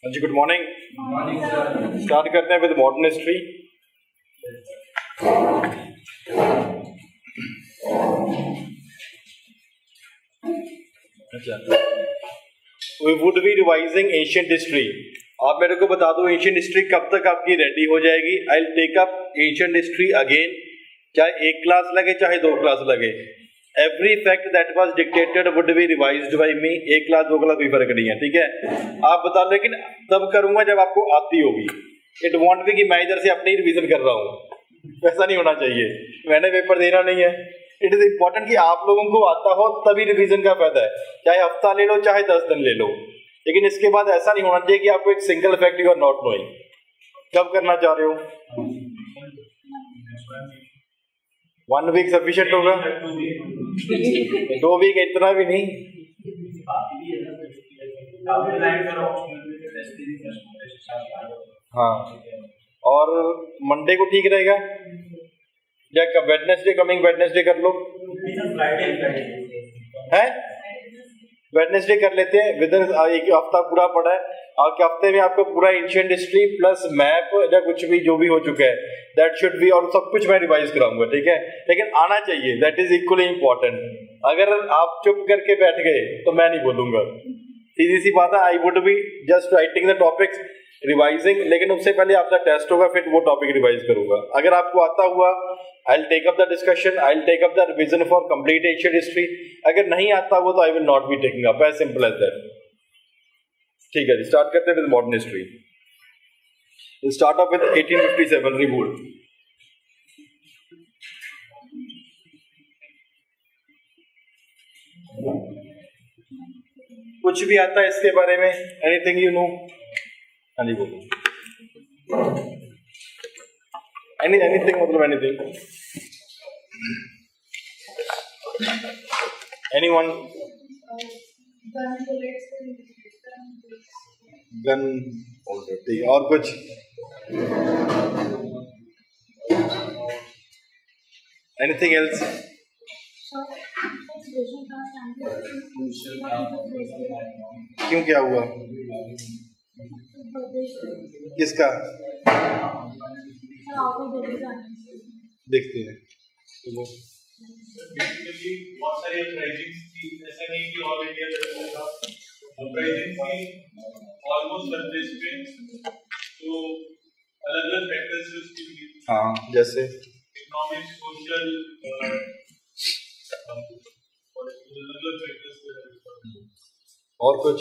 जी good morning. Morning sir. Start करते हैं with modern history. अच्छा, we would be revising ancient history. आप मेरे को बता दो एंशिएंट हिस्ट्री कब तक आपकी रेडी हो जाएगी। I will take up ancient history again, चाहे एक क्लास लगे चाहे दो क्लास लगे। Every fact that was dictated would be revised by me. एक क्लास दो क्लास कोई फर्क नहीं है, ठीक है। आप बता, लेकिन तब करूंगा जब आपको आती होगी। इट वॉन्ट बी कि मैं इधर से अपनी रिवीजन कर रहा हूँ, वैसा नहीं होना चाहिए। मैंने पेपर देना नहीं है। इट इज इंपॉर्टेंट कि आप लोगों को आता हो, तभी रिवीजन का फायदा है। चाहे हफ्ता ले लो चाहे 10 दिन ले लो, लेकिन इसके बाद ऐसा नहीं होना चाहिए कि आपको एक single fact you are not knowing. कब करना चाह रहे हो? 1 वीक सफिशिएंट होगा? 2 वीक इतना भी नहीं। हाँ, और मंडे को ठीक रहेगा या वेडनेसडे, कमिंग वेडनेसडे कर लो है। वेडनेसडे कर लेते हैं। विद एक हफ्ता पूरा पड़ा है, और हफ्ते में आपको पूरा एंशिएंट हिस्ट्री प्लस मैप या कुछ भी जो भी हो चुका है दैट शुड बी, और सब कुछ मैं रिवाइज कराऊंगा, ठीक है। लेकिन आना चाहिए, दैट इज इक्वली इंपॉर्टेंट। अगर आप चुप करके बैठ गए तो मैं नहीं बोलूंगा, सीधी सी बात है। I would be just writing the topics, revising, लेकिन उससे पहले आपका टेस्ट होगा, फिर वो टॉपिक रिवाइज करूंगा। अगर आपको आता हुआ I will take up the discussion, I will take up the revision for complete ancient history. अगर नहीं आता हुआ तो I will not be taking up, as simple as that. ठीक है जी, स्टार्ट करते हैं with modern history. Will start up with 1857 revolt. कुछ भी आता है इसके बारे में? Anything you know? हाँ जी बोलो। एनीथिंग मतलब एनीथिंग? एनीवन? गन, ठीक है। और कुछ? Anything else? क्यों, क्या हुआ? किसका? देखते हैं। तो बहुत सारी अपराइजिंग्स थी, ऐसा नहीं कि ऑल इंडिया लेवल का अपराइजिंग थी ऑलमोस्ट हर देश में। तो अलग-अलग फैक्टर्स से उसकी भी, हाँ, जैसे इकोनॉमिक, सोशल और अलग-अलग फैक्टर्स। और कुछ?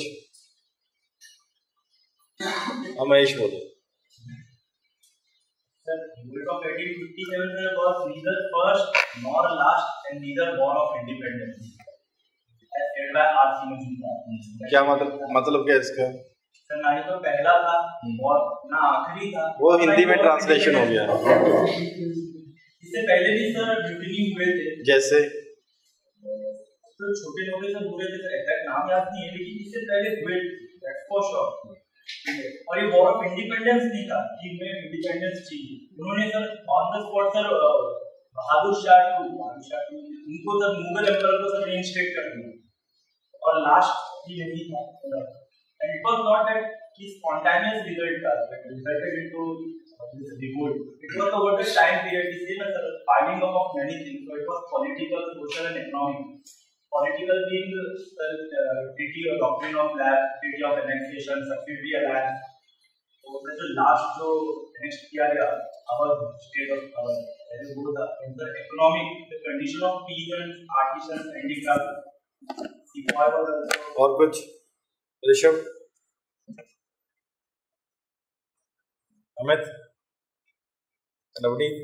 महेश बोलो। The revolt of 1857 was neither first nor last and neither born of independence, as said by R.C. Majumdar. क्या मतलब क्या इसका? सर, ना ही तो पहला था और ना आखिरी था। वो हिंदी में ट्रांसलेशन हो गया। इससे पहले भी सर ड्यूटी हुए थे, जैसे तो छोटे मोटे से हुए थे, एग्जैक्ट नाम याद नहीं है, लेकिन इससे पहले हुए थे फॉर श्योर। और ये वॉर ऑफ इंडिपेंडेंस नहीं था कि मैं इंडिपेंडेंस चाहिए। उन्होंने sir on the spot sir Bahadur Shah उनको सर मुगल एम्परर को सर रीइंस्टेट कर दिया। और लास्ट ही यही था। And it was not that कि स्पॉन्टेनियस रिजल्ट था, but resulted into this revolt. It was over the time period, इसलिए ना sir piling up of many things. So it was political, social and economic. Political being treaty or doctrine of lapse, treaty of annexation, subsidiary alliance. So the last जो next किया गया our state of our that is both the economic, the condition of peasants, artisans, handicraft. और कुछ? ऋषभ, अमित, नवनीत,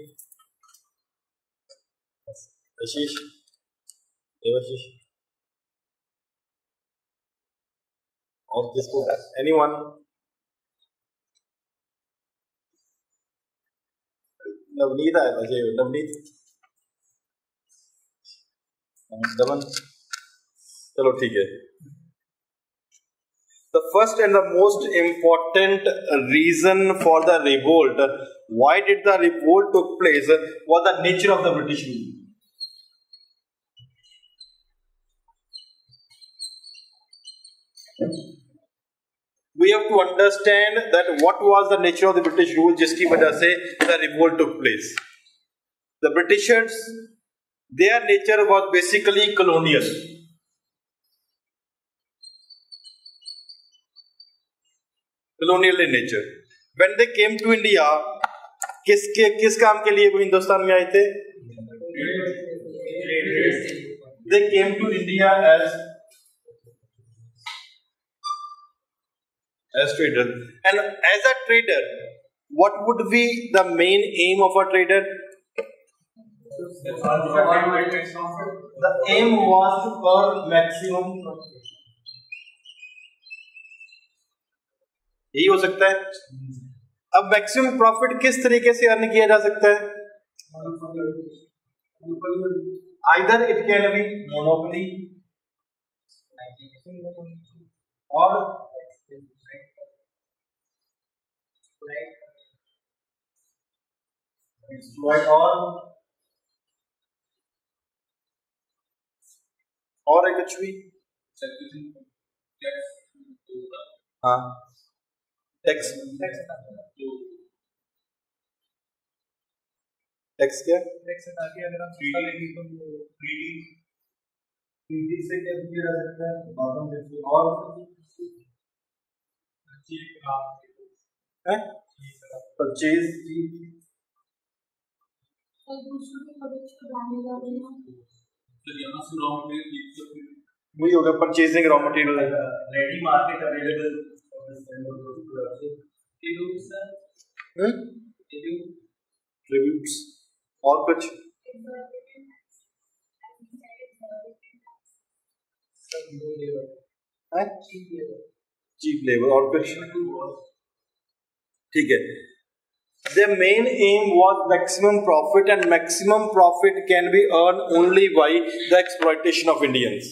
आशीष, देवाशीष, और किसको? Anyone? Navneet आया था, नवनीत, दमन, चलो ठीक है। The first and the most important reason for the revolt, why did the revolt took place, was the nature of the British rule. we have to understand that what was the nature of the British rule, जिसकी वजह से the revolt took place. The Britishers, their nature was basically colonial. Colonial in nature. When they came to India, किस काम के लिए वो हिंदुस्तान में आए थे? They came to India as trader. And as a trader, what would be the main aim of a trader? The aim was to earn maximum. यही हो सकता है. अब मैक्सिमम प्रॉफिट किस तरीके से अर्न किया जा सकता है? Either it can be monopoly or exploit और एक कुछ भी. हाँ, टैक्स क्या? टैक्स हटा के अगर हम सस्ता लेंगे तो फ्रीडी से क्या किया जा सकता है? बादाम जैसे और परचेज वही होगा, purchasing raw material. Ready market available tributes और कुछ चीप लेबर और कुछ. ठीक है. The main aim was maximum profit, and maximum profit can be earned only by the exploitation of Indians.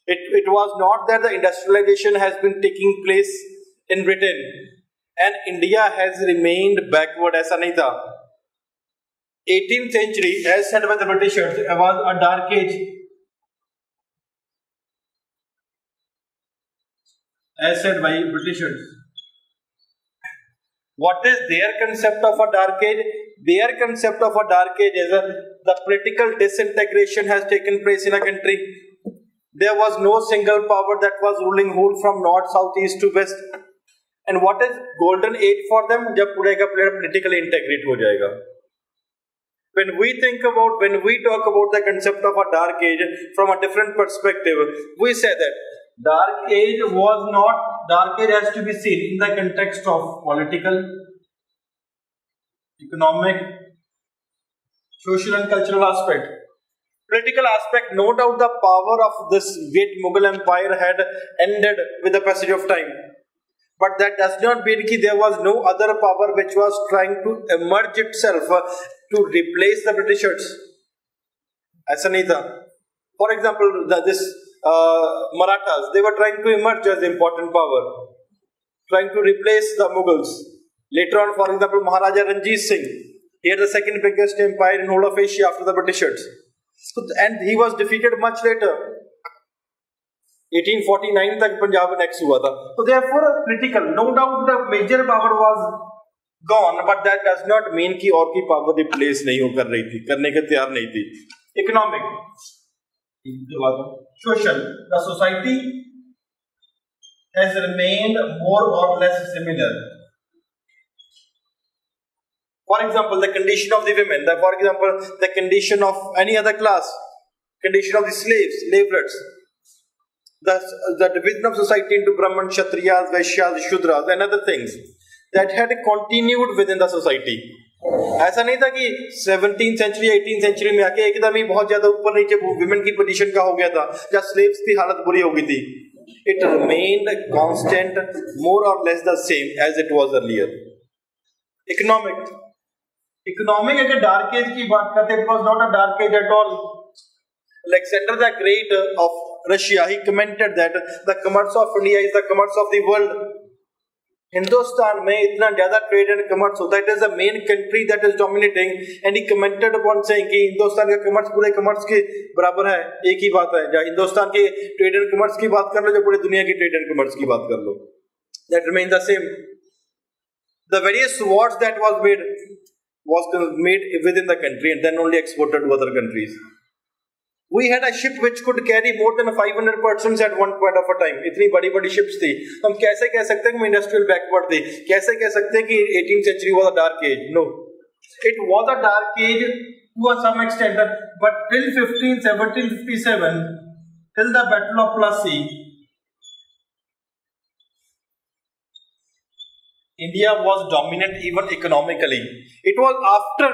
It was not that the industrialization has been taking place in Britain and India has remained backward. ऐसा नहीं था. 18th century, as said by the Britishers, was a dark age. As said by Britishers. What is their concept of a dark age? Their concept of a dark age is the political disintegration has taken place in a country. There was no single power that was ruling whole from north, south, east to west. And what is golden age for them? जब पूरे का पूरा politically integrate हो जाएगा. When we talk about the concept of a dark age from a different perspective, we say that dark age has to be seen in the context of political, economic, social and cultural aspect. Political aspect, no doubt the power of this great Mughal empire had ended with the passage of time. But that does not mean that there was no other power which was trying to emerge itself to replace the Britishers. ऐसा नहीं था. For example, Marathas, they were trying to emerge as important power, trying to replace the Mughals. Later on, for example, Maharaja Ranjit Singh, he had the second biggest empire in whole of Asia after the Britishers. And he was defeated much later. 1849 तक Punjab next हुआ था. So therefore, critical. No doubt the major power was gone, but that does not mean कि और की power replace नहीं हो कर रही थी, करने के तैयार नहीं थी. Economic. Social. The society has remained more or less similar. For example, the condition of the women, for example, the condition of any other class, condition of the slaves, laborers, the division of society into Brahman, Kshatriyas, Vaishyas, Shudras, and other things that had continued within the society. ऐसा नहीं था कि 17th century, 18th century में आके एकदम ही बहुत ज्यादा ऊपर नीचे women की position का हो गया था, या slaves की हालत बुरी हो गई थी. It remained constant, more or less the same as it was earlier. Economic अगर dark age की बात करते, it was not a dark age at all. Alexander the Great of Russia, he commented that the commerce of India is the commerce of the world. Hindustan में इतना ज्यादा trade and commerce होता है, it is the main country that is dominating, and he commented upon saying कि हिंदुस्तान का commerce पूरे commerce के बराबर है। एक ही बात है, जहाँ हिंदुस्तान के ट्रेड एंड कमर्स की बात कर लो, जो पूरी दुनिया की ट्रेड एंड कमर्स की बात कर लो, that remain the same. The various wars that was made within the country and then only exported to other countries. We had a ship which could carry more than 500 persons at one point of a time. इतनी बड़ी बड़ी ships थी। हम कैसे कह सकते हैं कि इंडस्ट्रियल बैकवर्ड थी? कैसे कह सकते हैं कि 18th century was a dark age? No, it was a dark age to some extent, but till 1757, till the Battle of Plassey, India was dominant even economically. It was after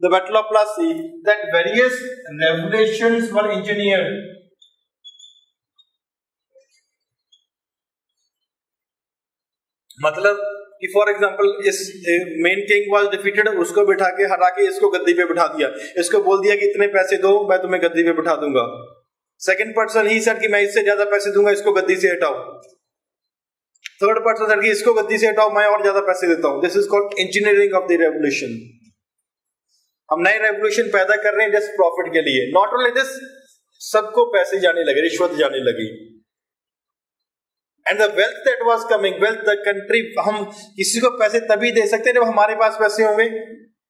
the Battle of Plassey that various revolutions were engineered. मतलब कि for example इस main king was defeated, उसको बिठा के हटा के इसको गद्दी पे बिठा दिया, इसको बोल दिया कि इतने पैसे दो मैं तुम्हें गद्दी पे बिठा दूंगा। सेकंड पर्सन ही सेड कि मैं इससे ज्यादा पैसे दूंगा, इसको गद्दी से हटाओ। थर्ड पर्सन सेड कि इसको गद्दी से हटाओ, मैं और ज्यादा पैसे देता हूं। This is called engineering of the revolution. हम नए रेवोल्यूशन पैदा कर रहे हैं जस्ट प्रॉफिट के लिए। नॉट ओनली दिस, सबको पैसे जाने लगे, रिश्वत जाने लगी। And the wealth that was coming, wealth the country, हम किसी को पैसे तभी दे सकते हैं जब हमारे पास पैसे होंगे।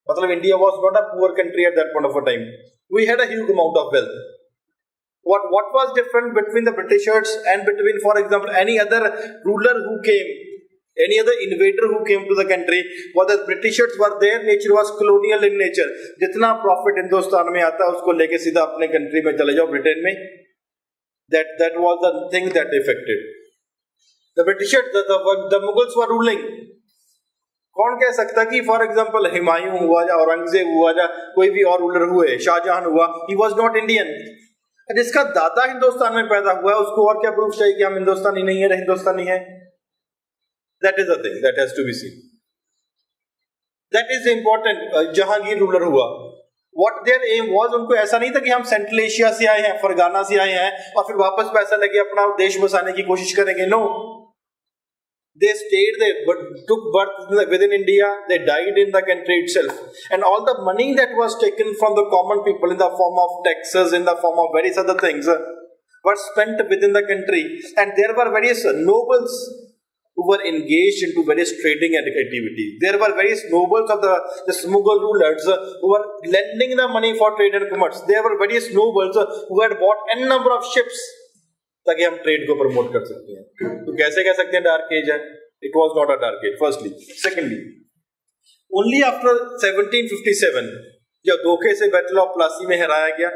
मतलब India was not a poor country at that point of a time, we had a huge amount of wealth. What was different between the Britishers and between, for example, any other ruler who came, any other invader who came to the country, was that Britishers were, their nature was colonial in nature. जितना profit Hindustan में आता है उसको लेके सीधा अपने country में चले जाओ, ब्रिटेन में। That was the thing that affected the Britishers. The Mughals were ruling. कौन कह सकता कि फॉर एग्जाम्पल हुमायूं हुआ या औरंगजेब हुआ या कोई भी और रूलर हुए, शाहजहां हुआ, he was not Indian. जिसका दादा हिंदुस्तान में पैदा हुआ है उसको और क्या प्रूफ चाहिए कि हम हिंदुस्तानी नहीं है, हिंदुस्तानी है? That is the thing that has to be seen. That is important. Jahangir ruler हुआ, what their aim was, उनको ऐसा नहीं था कि हम सेंट्रल एशिया से आए हैं, फरगाना से आए हैं और फिर वापस पैसा लेके अपना देश बसाने की कोशिश करेंगे। No, they stayed, they took birth within India, they died in the country itself, and all the money that was taken from the common people in the form of taxes, in the form of various other things, were spent within the country. And there were various nobles who were engaged into various trading activities. There were various nobles of the Mughal rulers who were lending the money for trade and commerce. There were various nobles who had bought n number of ships ताकि हम trade को promote कर सकते हैं। तो कैसे कह सकते हैं डार्क एज है? It was not a dark age, firstly. Secondly, only after 1757 जब धोखे से बैटल ऑफ प्लासी में हराया गया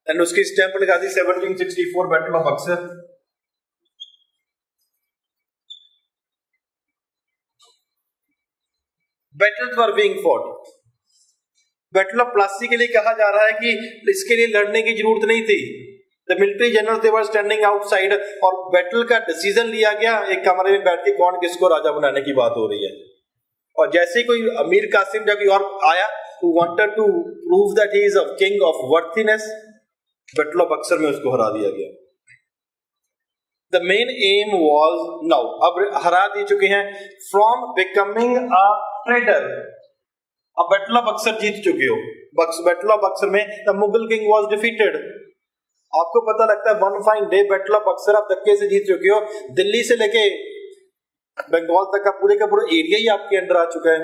एंड उसकी स्टैंप लगा दी 1764 battle of Buxar, battles were being fought. Battle of Plassey के लिए कहा जा रहा है कि इसके लिए लड़ने की जरूरत नहीं थी। The military generals, they were standing outside और बैटल का डिसीजन लिया गया एक कमरे में बैठ के, कौन किसको राजा बनाने की बात हो रही है। और जैसे कोई अमीर कासिम या कोई और आया who wanted to prove that he is a king of worthiness, battle of Buxar में उसको हरा दिया गया। The main aim was, now अब हरा दे चुके हैं, from becoming a trader, अब बैटल ऑफ बक्सर जीत चुके हो। बैटल ऑफ बक्सर में the Mughal king was defeated। आपको पता लगता है one fine day battle of Buxar आप धक्के से जीत चुके हो। दिल्ली से लेके बंगाल तक का पूरा एरिया ही आपके अंडर आ चुका है।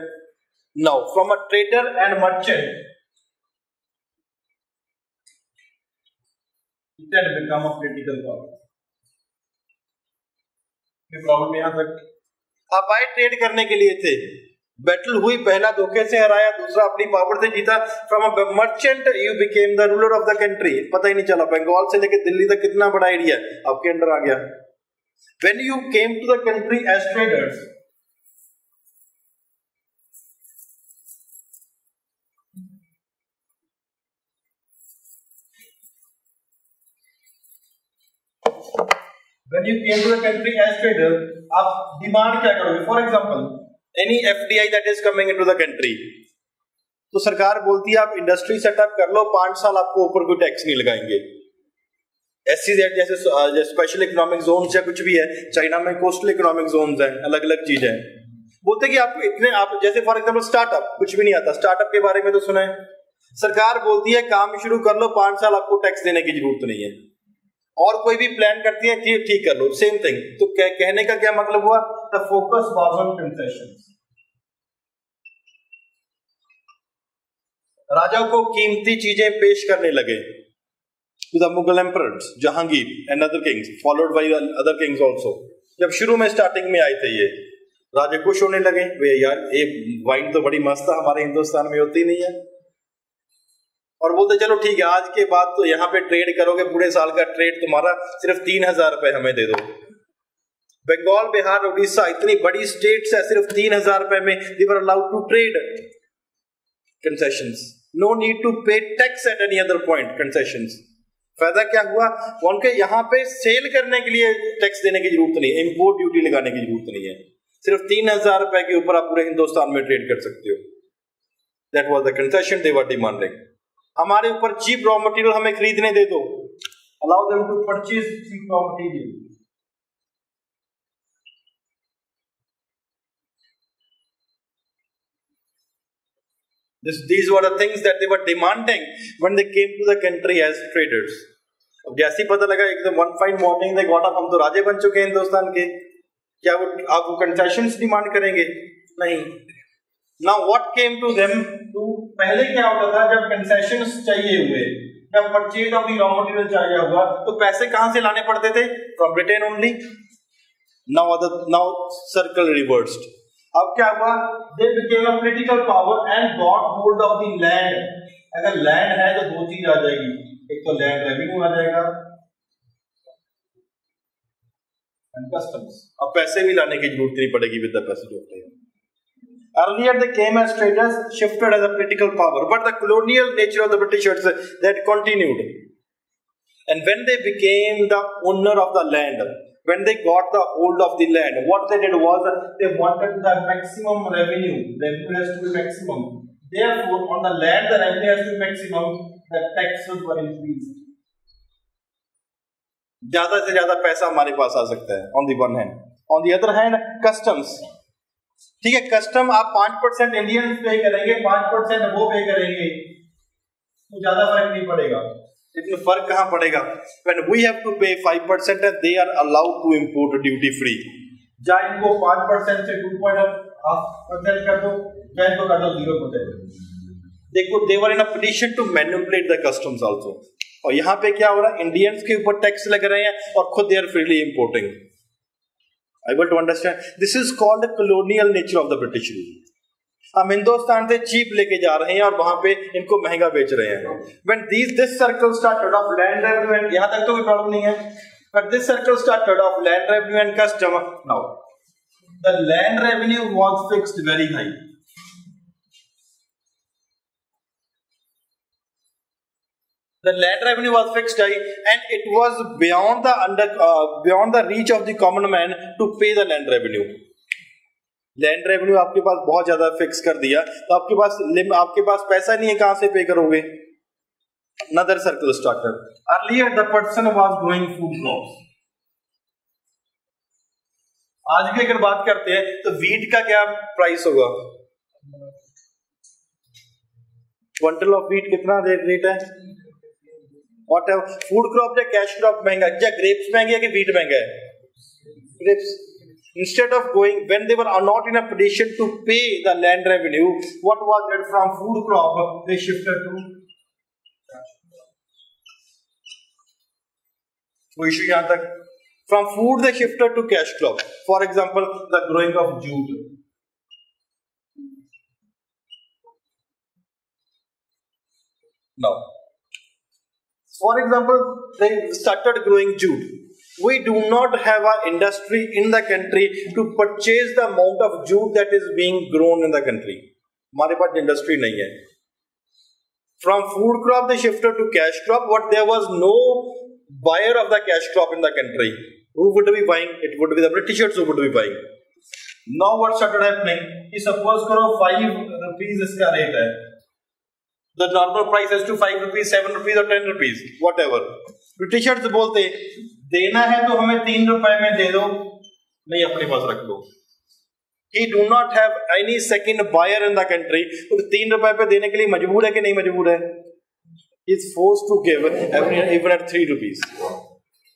Now from a trader and merchant it had become a political power. ये प्रॉब्लम यहां तक आप आए ट्रेड करने के लिए थे, बैटल हुई, पहला धोखे से हराया, दूसरा अपनी पावर से जीता। From a merchant you became the ruler of the country. पता ही नहीं चला बंगाल से लेकर दिल्ली तक कितना बड़ा एरिया आपके अंडर आ गया। When you came to the country as traders, when you came to the country as trader, आप डिमांड क्या करोगे? For example any FDI that is coming into the country, तो सरकार बोलती है आप इंडस्ट्री सेटअप कर लो, 5 साल आपको ऊपर कोई टैक्स नहीं लगाएंगे। SEZ जैसे स्पेशल इकोनॉमिक जोन्स या कुछ भी है, चाइना में कोस्टल इकोनॉमिक जोन्स हैं, अलग अलग चीजें हैं। बोलते कि आप इतने, आप जैसे फॉर एग्जांपल स्टार्टअप, कुछ भी नहीं आता, स्टार्टअप के बारे में तो सुना है, सरकार बोलती है काम शुरू कर लो, 5 साल आपको टैक्स देने की जरूरत नहीं है, और कोई भी प्लान करती है कि ठीक कर लो, सेम थिंग। तो कहने का क्या मतलब हुआ, the focus was on concessions. राजा को कीमती चीजें पेश करने लगे to the Mughal emperors, Jahangir and other kings, followed by other kings also. जब शुरू में स्टार्टिंग में आए थे ये राजा खुश होने लगे, वे यार ये वाइन तो बड़ी मस्त है, हमारे हिंदुस्तान में होती नहीं है, और बोलते चलो ठीक है, आज के बाद तो यहाँ पे ट्रेड करोगे, पूरे साल का ट्रेड तुम्हारा सिर्फ 3,000 रुपए हमें दे दो। बंगाल, बिहार, उड़ीसा इतनी बड़ी स्टेट्स है, सिर्फ 3,000 रुपए में they were allowed to trade concessions, no need to pay tax at any other point, concessions। फायदा क्या हुआ, उनके यहाँ पे सेल करने के लिए टैक्स देने की जरूरत नहीं है, इंपोर्ट ड्यूटी लगाने की जरूरत नहीं है, सिर्फ 3,000 रुपए के ऊपर आप पूरे हिंदुस्तान में ट्रेड कर सकते हो। That was the concession they were demanding. हमारे ऊपर चीप रॉ मटेरियल हमें खरीदने दे दो, allow them to purchase cheap raw material. These were the things that they were demanding when they came to the country as traders. अब जैसे ही पता लगा एकदम one fine morning they got up, हम तो राजे बन चुके हैं हिंदुस्तान के, क्या वो आप वो कंसेशंस डिमांड करेंगे? नहीं। Now what came to them to, पहले क्या होता था जब कंसेशंस चाहिए हुए, जब purchase of the raw material चाहिए हुआ, तो पैसे कहां से लाने पड़ते थे? From Britain only. Now circle reversed। अब क्या हुआ, they became a political power and got hold of the land। अगर लैंड है तो दो चीज आ जाएगी, एक तो लैंड रेवेन्यू आ जाएगा and customs। अब पैसे भी लाने की जरूरत नहीं पड़ेगी with the passage of time। Earlier they came as traders, shifted as a political power, but the colonial nature of the Britishers that continued, and when they became the owner of the land, when they got the hold of the land, what they did was they wanted the maximum revenue. Revenue has to be maximum. Therefore, on the land, the revenue has to be maximum. The taxes were increased. ज्यादा से ज्यादा पैसा हमारे पास आ सकता है on the one hand. On the other hand, customs. ठीक है, custom आप 5% इंडियंस पे करेंगे, 5% वो पे करेंगे, तो ज्यादा फर्क नहीं पड़ेगा। इसमें फर्क कहां पड़ेगा? When we have to pay 5% and they are allowed to import duty free। चाहे इनको 5% से 2.5% कर दो, चाहे इनको कर दो 0%। देखो, they were in a position to manipulate the customs also। और यहाँ पे क्या हो रहा है, इंडियंस के ऊपर टैक्स लग रहे हैं और खुद they are freely importing। Able to understand? This is called the colonial nature of the British rule। हम हिंदुस्तान से चीप लेके जा रहे हैं और वहां पे इनको महंगा बेच रहे हैं। When this circle started of land revenue and यहाँ तक तो कोई प्रॉब्लम नहीं है, but this circle started of land revenue and custom। Now the land revenue was fixed very high। The land revenue was fixed high and it was beyond the reach of the common man to pay the land revenue। Land revenue आपके पास बहुत ज्यादा fix कर दिया, तो आपके पास पैसा नहीं है, कहां से पे करोगे? Another circle started। Earlier the person was growing food crops। आज की अगर बात करते हैं तो वीट का क्या प्राइस होगा? क्विंटल ऑफ वीट कितना रेट है? व्हाट है फूड क्रॉप या कैश क्रॉप महंगा? क्या ग्रेप्स महंगे या कि वीट महंगा है? Grapes. Instead of going, when they were not in a position to pay the land revenue, what was it from food crop? They shifted to वो issue यहां तक, from food they shifted to cash crop। For example, the growing of jute। Now, for example, they started growing jute। We do not have an industry in the country to purchase the amount of jute that is being grown in the country। हमारे पास industry नहीं है। From food crop they shifted to cash crop, but there was no buyer of the cash crop in the country। Who would be buying? It would be the Britishers who would be buying। Now what started happening? कि suppose करो 5 rupees इसका rate है, the normal price is to 5 rupees, 7 rupees or 10 rupees, whatever। Britishers बोलते देना है तो हमें 3 रुपए में दे दो, नहीं अपने पास रख लो। He do not have any second buyer in the country. तो 3 रुपए पे देने के लिए मजबूर है कि नहीं मजबूर है? He is forced to give even at 3 rupees.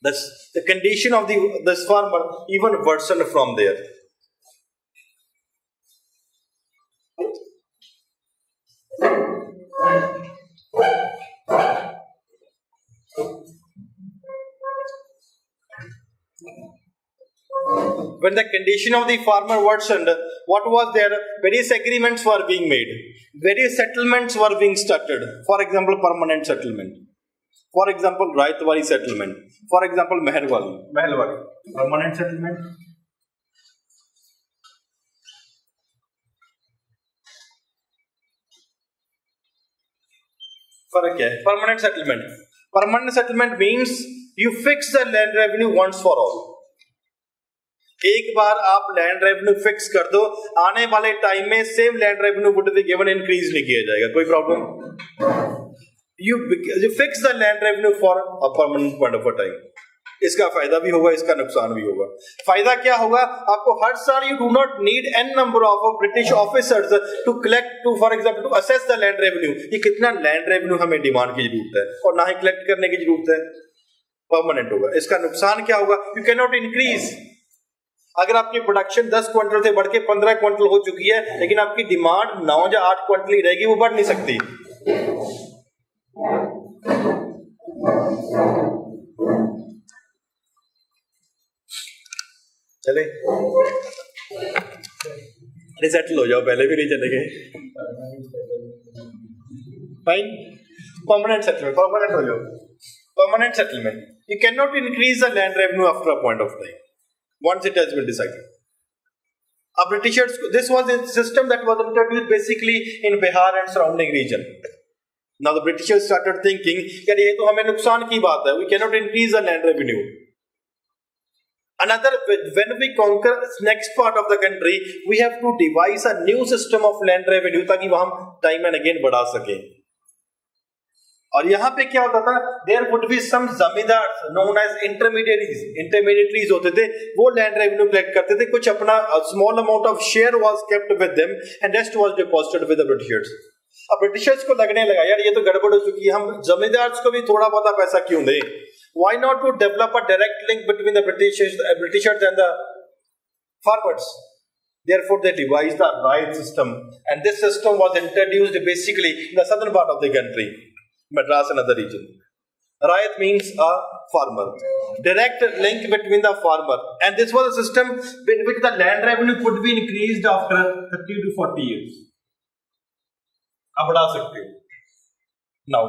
That's the condition of this farmer even worsened from there. When the condition of the farmer worsened, what was there? Various agreements were being made. Various settlements were being started. For example, permanent settlement. For example, Raitwari settlement. For example, Mehelwari. Permanent settlement. फर्क क्या है? Permanent settlement. Permanent settlement means you fix the land revenue once for all. एक बार आप land revenue fix कर दो, आने वाले time में same land revenue would be given, increase नहीं किया जाएगा, कोई problem. You fix the land revenue for a permanent point of a time. इसका फायदा भी होगा, इसका नुकसान भी होगा। फायदा क्या होगा? आपको हर साल you do not need an number of British officers to collect, to for example to assess the land revenue, ये कितना लैंड रेवेन्यू हमें डिमांड की जरूरत है, और ना ही कलेक्ट करने की जरूरत है, परमानेंट होगा। इसका नुकसान क्या होगा? You can not increase. अगर आपकी प्रोडक्शन 10 क्विंटल से बढ़ के 15 क्विंटल हो चुकी है, लेकिन आपकी डिमांड 9 या 8 क्विंटल ही रहेगी, वो बढ़ नहीं सकती। चले रिसेटल हो जाओ, पहले भी नहीं चले गए। फाइन, परमानेंट सेटलमेंट, परमानेंट हो जाओ। Permanent settlement, you can not increase the land revenue after a point of time once it has been decided. Britishers, this was a system that was introduced basically in Bihar and surrounding region. Now the Britishers started thinking that ये तो हमें नुकसान की बात है, we cannot increase the land revenue. Another, when we conquer next part of the country, we have to devise a new system of land revenue ताकि वह हम time and again बढ़ा सकें। और यहाँ पे क्या होता था? There would be some जमींदार known as intermediaries होते थे, वो लैंड रेवेन्यू कलेक्ट करते थे, कुछ अपना small amount of share was kept with them and rest was deposited with the Britishers. अब ब्रिटिशर्स को लगने लगा यार ये तो गड़बड़ हो चुकी है, हम जमींदार्स को भी थोड़ा बहुत पैसा क्यों दें? Why not to develop a direct link between the Britishers and the farmers? Therefore, they devised the riot system, and this system was introduced basically in the southern part of the country. Madras and other region. Rayat means a farmer. Direct link between the farmer. And this was a system in which the land revenue could be increased after 30 to 40 years. आप बढ़ा सकते हो. Now,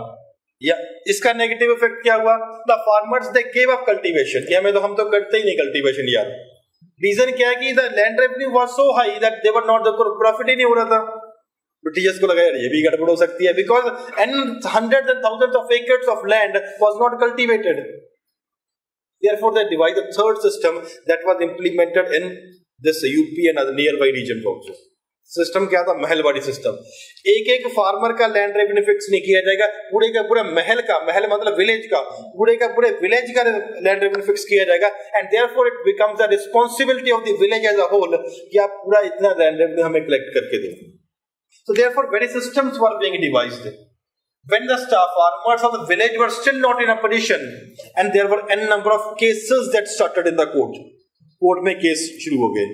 इसका negative effect क्या हुआ? The farmers they gave up cultivation. कि हम तो करते ही नहीं cultivation यार. Reason क्या है कि the land revenue was so high that they were not, the profit ही नहीं हो रहा था. ब्रिटिशर्स को लगा यार ये भी गड़बड़ हो सकती है, because hundreds and thousands of acres of land was not cultivated. Therefore, they devised a third system that was implemented in this UP and other nearby region also. System क्या था? महलवाड़ी सिस्टम। एक फार्मर का land revenue fix नहीं किया जाएगा, पूरे का पूरा महल मतलब विलेज का, पूरे विलेज का लैंड रेवेन्यू फिक्स किया जाएगा। And therefore it becomes the responsibility of the village as a whole कि आप पूरा इतना लैंड रेवेन्यू हमें कलेक्ट करके दें। So therefore, various systems were being devised. When the farmers of the village were still not in a position, and there were n number of cases that started in the court. Court में case शुरू हो गए।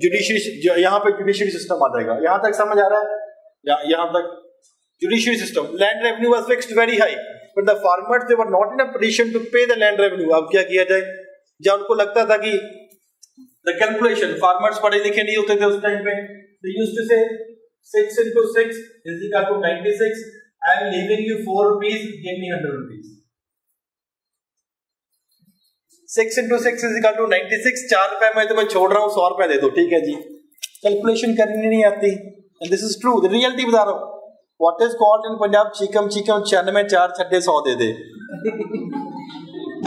Judiciary, यहाँ पे judiciary system आ जाएगा। यहाँ तक समझ आ रहा है? यहाँ तक judiciary system. Land revenue was fixed very high, but the farmers they were not in a position to pay the land revenue. अब क्या किया जाए? जब उनको लगता था कि the calculation, farmers पढ़े लिखे नहीं होते थे उस टाइम पे, they used to say 6 into 6 is equal to 96. I am leaving you 4 rupees, give me 100 rupees. 6 into 6 is equal to 96. 4 रुपए मैं तुम्हें छोड़ रहा हूँ, 100 रुपए दे दो, ठीक है जी। कैलकुलेशन करनी नहीं आती, and this is true, the reality बता रहा हूँ। What is called in Punjab चीकम 96 4 छठे 100 दे दे।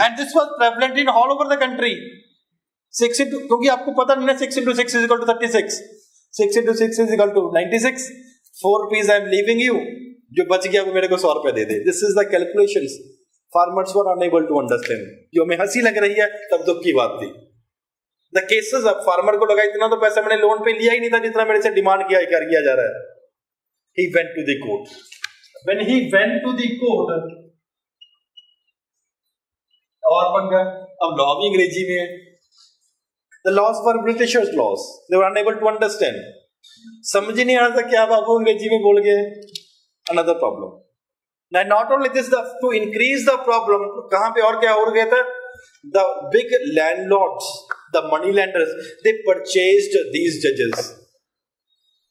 And this was prevalent in all over the country. 6 into, क्योंकि आपको पता नहीं ना 6 into 6 is equal to 36. 6 into 6 is equal to 96. 4 rupees I am leaving you. जो बच गया वो मेरे को 100 रुपए दे दे. This is the calculations. Farmers were unable to understand. जो हमें हंसी लग रही है तब दुख की बात थी. The cases अब फार्मर को लगा इतना तो पैसा मैंने लोन पे लिया ही नहीं था जितना मेरे से डिमांड किया जा रहा है. He went to the court. When he went to the court, और पंगा, अब लॉ भी अंग्रेजी में है. The laws were Britishers' laws. They were unable to understand. समझ ही नहीं आ रहा था क्या बाबू अंग्रेजी में बोल गए. Another problem. Now not only this, to increase the problem, कहाँ पे और क्या हो गया था? The big landlords, the money lenders, they purchased these judges.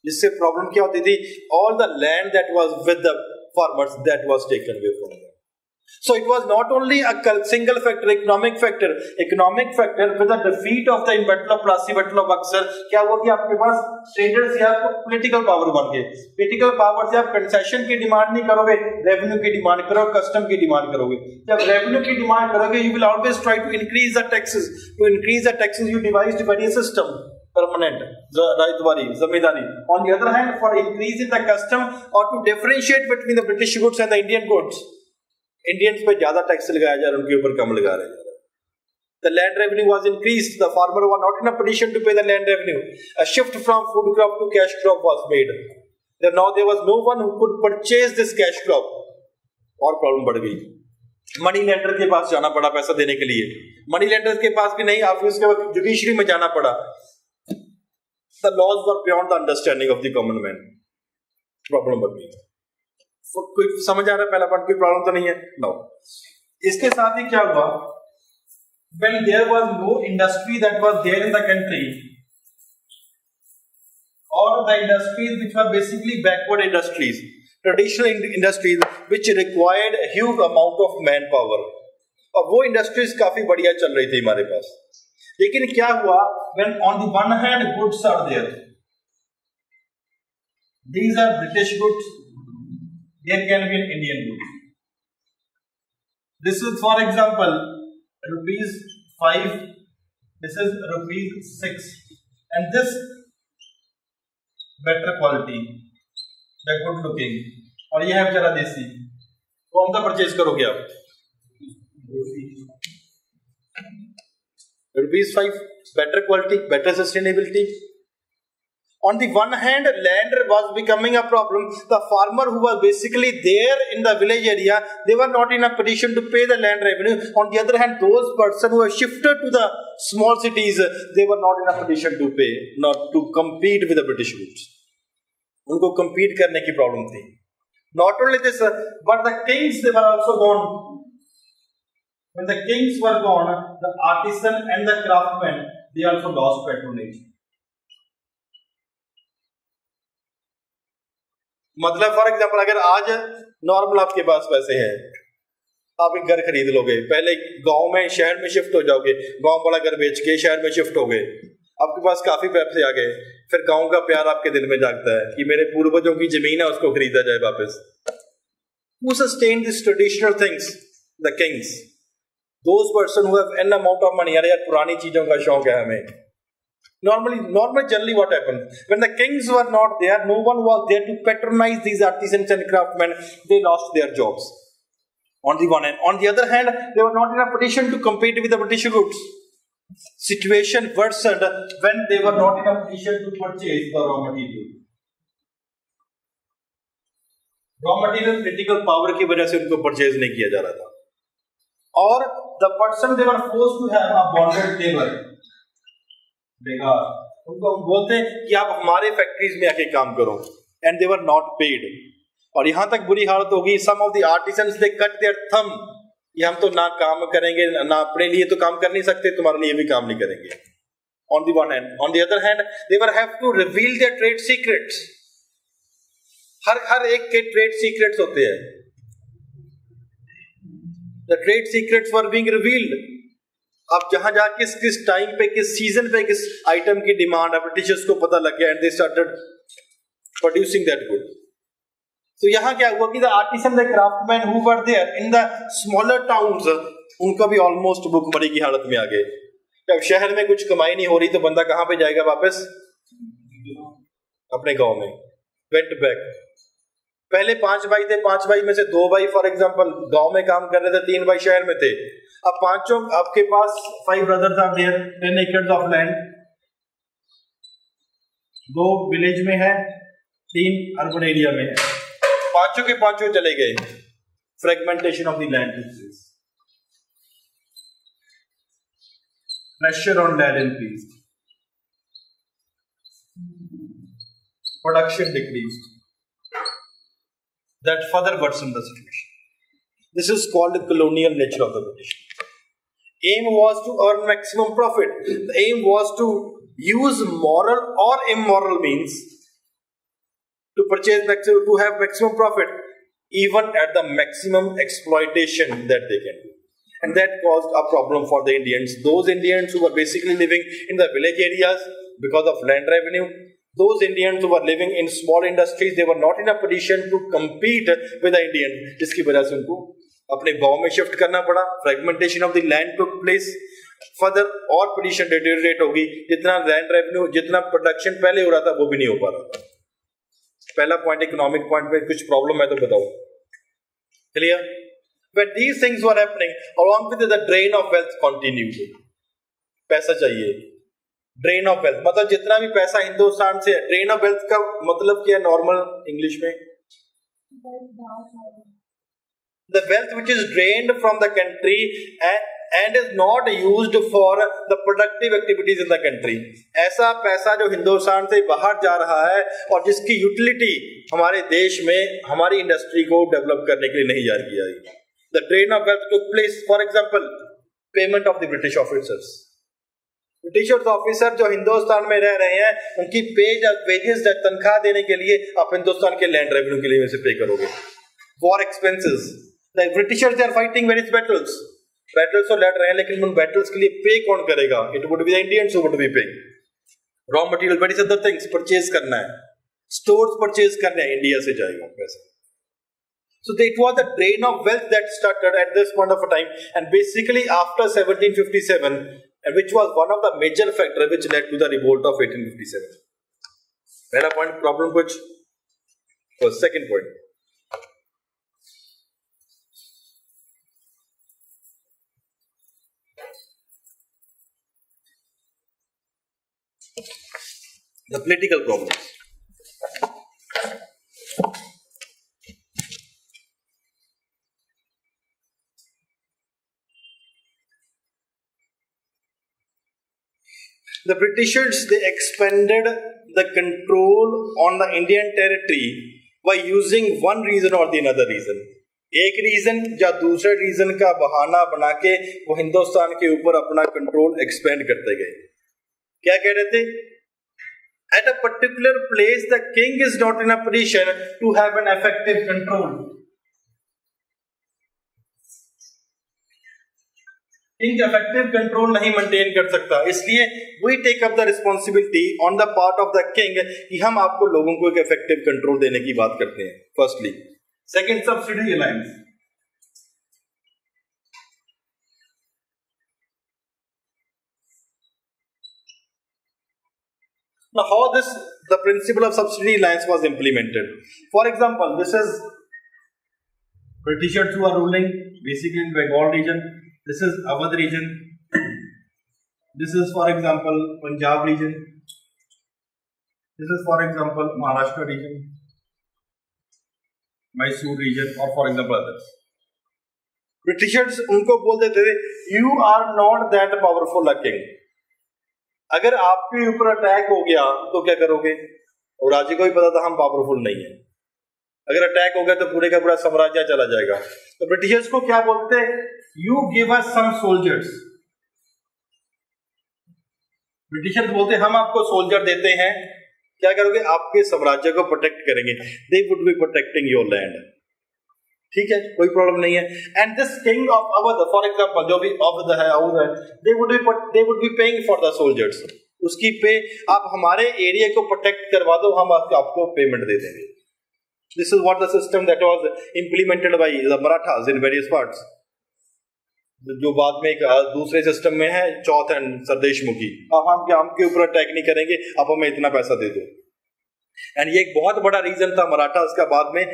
जिससे प्रॉब्लम क्या होती थी? All the land that was with the farmers, that was taken away from them. So it was not only a single factor, economic factor with the defeat of the battle of Plassey, battle of Buxar, क्या हुआ कि आपके पास traders या political power बन गए. Political power से आप concession की डिमांड नहीं करोगे, revenue की डिमांड करोगे, custom की डिमांड करोगे. जब revenue की डिमांड करोगे, you will always try to increase the taxes. To increase the taxes, you devised various system. Permanent, Raitwari, Zamindari. On the other hand, for increasing the custom or to differentiate between the British goods and the Indian goods, Indians पे ज्यादा tax लगाया जा रहा है, उनके ऊपर कम लगा रहे हैं. The land revenue was increased. The farmer was not in a position to pay the land revenue. A shift from food crop to cash crop was made. Now there was no one who could purchase this cash crop. और problem बढ़ गई. Money lender के पास जाना पड़ा पैसा देने के लिए. मनी लेंडर के पास भी नहीं, आप उसके बाद जुडिशरी में जाना पड़ा. The laws were beyond the understanding of the common man. Problem बढ़ गई. कोई समझ आ रहा है पहला पॉइंट? कोई प्रॉब्लम तो नहीं है? नो. इसके साथ ही क्या हुआ? When there was no industry that was there in the country, or the industries which were basically backward industries, traditional industries which required a huge amount of manpower, और वो industries काफी बढ़िया चल रही थी हमारे पास. लेकिन क्या हुआ? When on the one hand goods are there, these are British goods, there can be an Indian good. This is, for example, rupees 5. This is rupees 6, and this better quality, the good looking, और ये है बेचारा देसी. कौन सा purchase करोगे आप? Rupees 5, better quality, better sustainability. On the one hand, land was becoming a problem. The farmer who was basically there in the village area, they were not in a position to pay the land revenue. On the other hand, those persons who were shifted to the small cities, they were not in a position to pay, not to compete with the British goods. उनको compete करने की problem थी. Not only this, but the kings, they were also gone. When the kings were gone, the artisan and the craftsmen, they also lost patronage. मतलब for example अगर आज normal आपके पास पैसे हैं, आप एक घर खरीद लोगे, पहले गांव में शहर में शिफ्ट हो जाओगे, गांव वाला घर बेच के शहर में शिफ्ट हो गए, आपके पास काफी पैसे आ गए, फिर गांव का प्यार आपके दिल में जागता है कि मेरे पूर्वजों की जमीन है, उसको खरीदा जाए वापस. Who sustained these traditional things? The kings. Those person who have n amount of money. अरे यार पुरानी चीजों का शौक है हमें. Generally what happens? When the kings were not there, no one was there to patronize these artisans and craftsmen. They lost their jobs. On the one hand. On the other hand, they were not in a position to compete with the British goods. Situation worsened when they were not in a position to purchase the raw material. Raw material critical power की वजह से उनको purchase नहीं किया जा रहा था. और the person they were forced to have a bonded labor. बेकार. उनको हम बोलते हैं कि आप हमारे फैक्ट्रीज में आके काम करो, and they were not paid. और यहां तक बुरी हालत होगी, some of the artisans they cut their thumb, कि हम तो ना काम करेंगे, ना अपने लिए तो काम कर नहीं सकते, तुम्हारे लिए भी काम नहीं करेंगे. On the one hand. On the other hand they were have to reveal their trade secrets. हर एक के ट्रेड सीक्रेट्स होते हैं. The trade secrets were being revealed. अब जहां जहां किस टाइम पे, किस सीजन पे किस आइटम की डिमांड है, ब्रिटिशर्स को पता लग गया, and they started producing that good. तो यहां क्या हुआ कि the artisan, the craftsman who were there in the smaller towns, उनका भी ऑलमोस्ट भुखमरी की हालत में आ गए. जब शहर में कुछ कमाई नहीं हो रही तो बंदा कहां पे जाएगा वापस? अपने गांव में. Went back. पहले 5 भाई थे, 5 भाई में से 2 भाई फॉर एग्जांपल गांव में काम कर रहे थे, 3 भाई शहर में थे। अब पांचों आपके पास 5 brothers are there, 10 acres of land, 2 village में है, 3 अर्बन एरिया में है, पांचों के पांचों चले गए, fragmentation of the land, pressure on land increased, production decreased, that further worsened the situation. This is called the colonial nature of the British. Aim was to earn maximum profit. The aim was to use moral or immoral means to purchase maximum, to have maximum profit, even at the maximum exploitation that they can do. And that caused a problem for the Indians. Those Indians who were basically living in the village areas because of land revenue, those Indians who were living in small industries, they were not in a position to compete with the Indians, जिसकी वजह से उनको अपने गांव में shift करना पड़ा, fragmentation of the land took place, further और पोजीशन deteriorate होगी, जितना लैंड रेवेन्यू, जितना प्रोडक्शन पहले हो रहा था वो भी नहीं हो पा रहा था। पहला पॉइंट इकोनॉमिक पॉइंट पे कुछ प्रॉब्लम है तो बताओ, clear? When these things were happening, along with the drain of wealth continued, पैसा चाहिए, ड्रेन ऑफ वेल्थ मतलब जितना भी पैसा हिंदुस्तान से, ड्रेन ऑफ वेल्थ का मतलब क्या है नॉर्मल इंग्लिश में? The wealth which is drained from the country and is not used for the productive activities in the country. ऐसा पैसा जो हिंदुस्तान से बाहर जा रहा है और जिसकी यूटिलिटी हमारे देश में हमारी इंडस्ट्री को डेवलप करने के लिए नहीं जा रही है। The drain of wealth took place, for example payment of the British officers. British officer जो हिंदुस्तान में रह रहे हैं उनकी वेजेस तनख्वाह देने के लिए आप हिंदुस्तान के लैंड रेवेन्यू के लिए से पे करोगे। War expenses, the Britishers are fighting various battles, battles तो लड़ रहे हैं लेकिन उन बैटल्स के लिए पे कौन करेगा? It would be the Indians who would be paying. Raw material, various other things purchase करना है, स्टोर्स परचेज करने हैं, इंडिया से जाएगा पैसा। So it was the drain of wealth that started at this point of a time, and basically after 1757, and which was one of the major factors which led to the revolt of 1857. पहला point problem कुछ, तो second point. The political problems. The Britishers, they expanded the control on the Indian territory by using one reason or the another reason. एक reason या दूसरे reason का बहाना बना के वो हिंदुस्तान के ऊपर अपना कंट्रोल एक्सपेंड करते गए। क्या कह रहे थे? At a particular place, the king is not in a position to have an effective control. King effective control नहीं मेंटेन कर सकता, इसलिए we take up the responsibility on the part of the king कि हम आपको लोगों को एक इफेक्टिव कंट्रोल देने की बात करते हैं। Firstly, second, subsidy alliance. Now, how the principle of subsidy alliance was implemented? For example, this is Britishers who are ruling basically in Bengal region. This is Awadh region. This is, for example, Punjab region. This is, for example, Maharashtra region, Mysore region, or for example others. Britishers उनको बोल देते थे, you are not that powerful a king. अगर आपके ऊपर attack हो गया तो क्या करोगे? और राजे को भी पता था हम पावरफुल नहीं है, अगर अटैक हो गया तो पूरे का पूरा साम्राज्य चला जाएगा। तो ब्रिटिशर्स को क्या बोलते हैं? You give us some soldiers. Britishers बोलते हैं हम आपको सोल्जर देते हैं, क्या करोगे? आपके साम्राज्य को प्रोटेक्ट करेंगे। They would be protecting your land. ठीक है, कोई प्रॉब्लम नहीं है। And this king of Awadh, for example, जो भी अवध है, अवध है, they would be paying for the soldiers. उसकी पे आप हमारे एरिया को प्रोटेक्ट करवा दो, हम आपको पेमेंट दे देंगे। This is what the system that was implemented by the Marathas in various parts. जो बाद में एक दूसरे सिस्टम में है, चौथ एंड सरदेशमुखी। अब हम आपके ऊपर अटैक नहीं करेंगे, आप हमें इतना पैसा दे दो। एंड ये एक बहुत बड़ा रीजन था मराठास का बाद में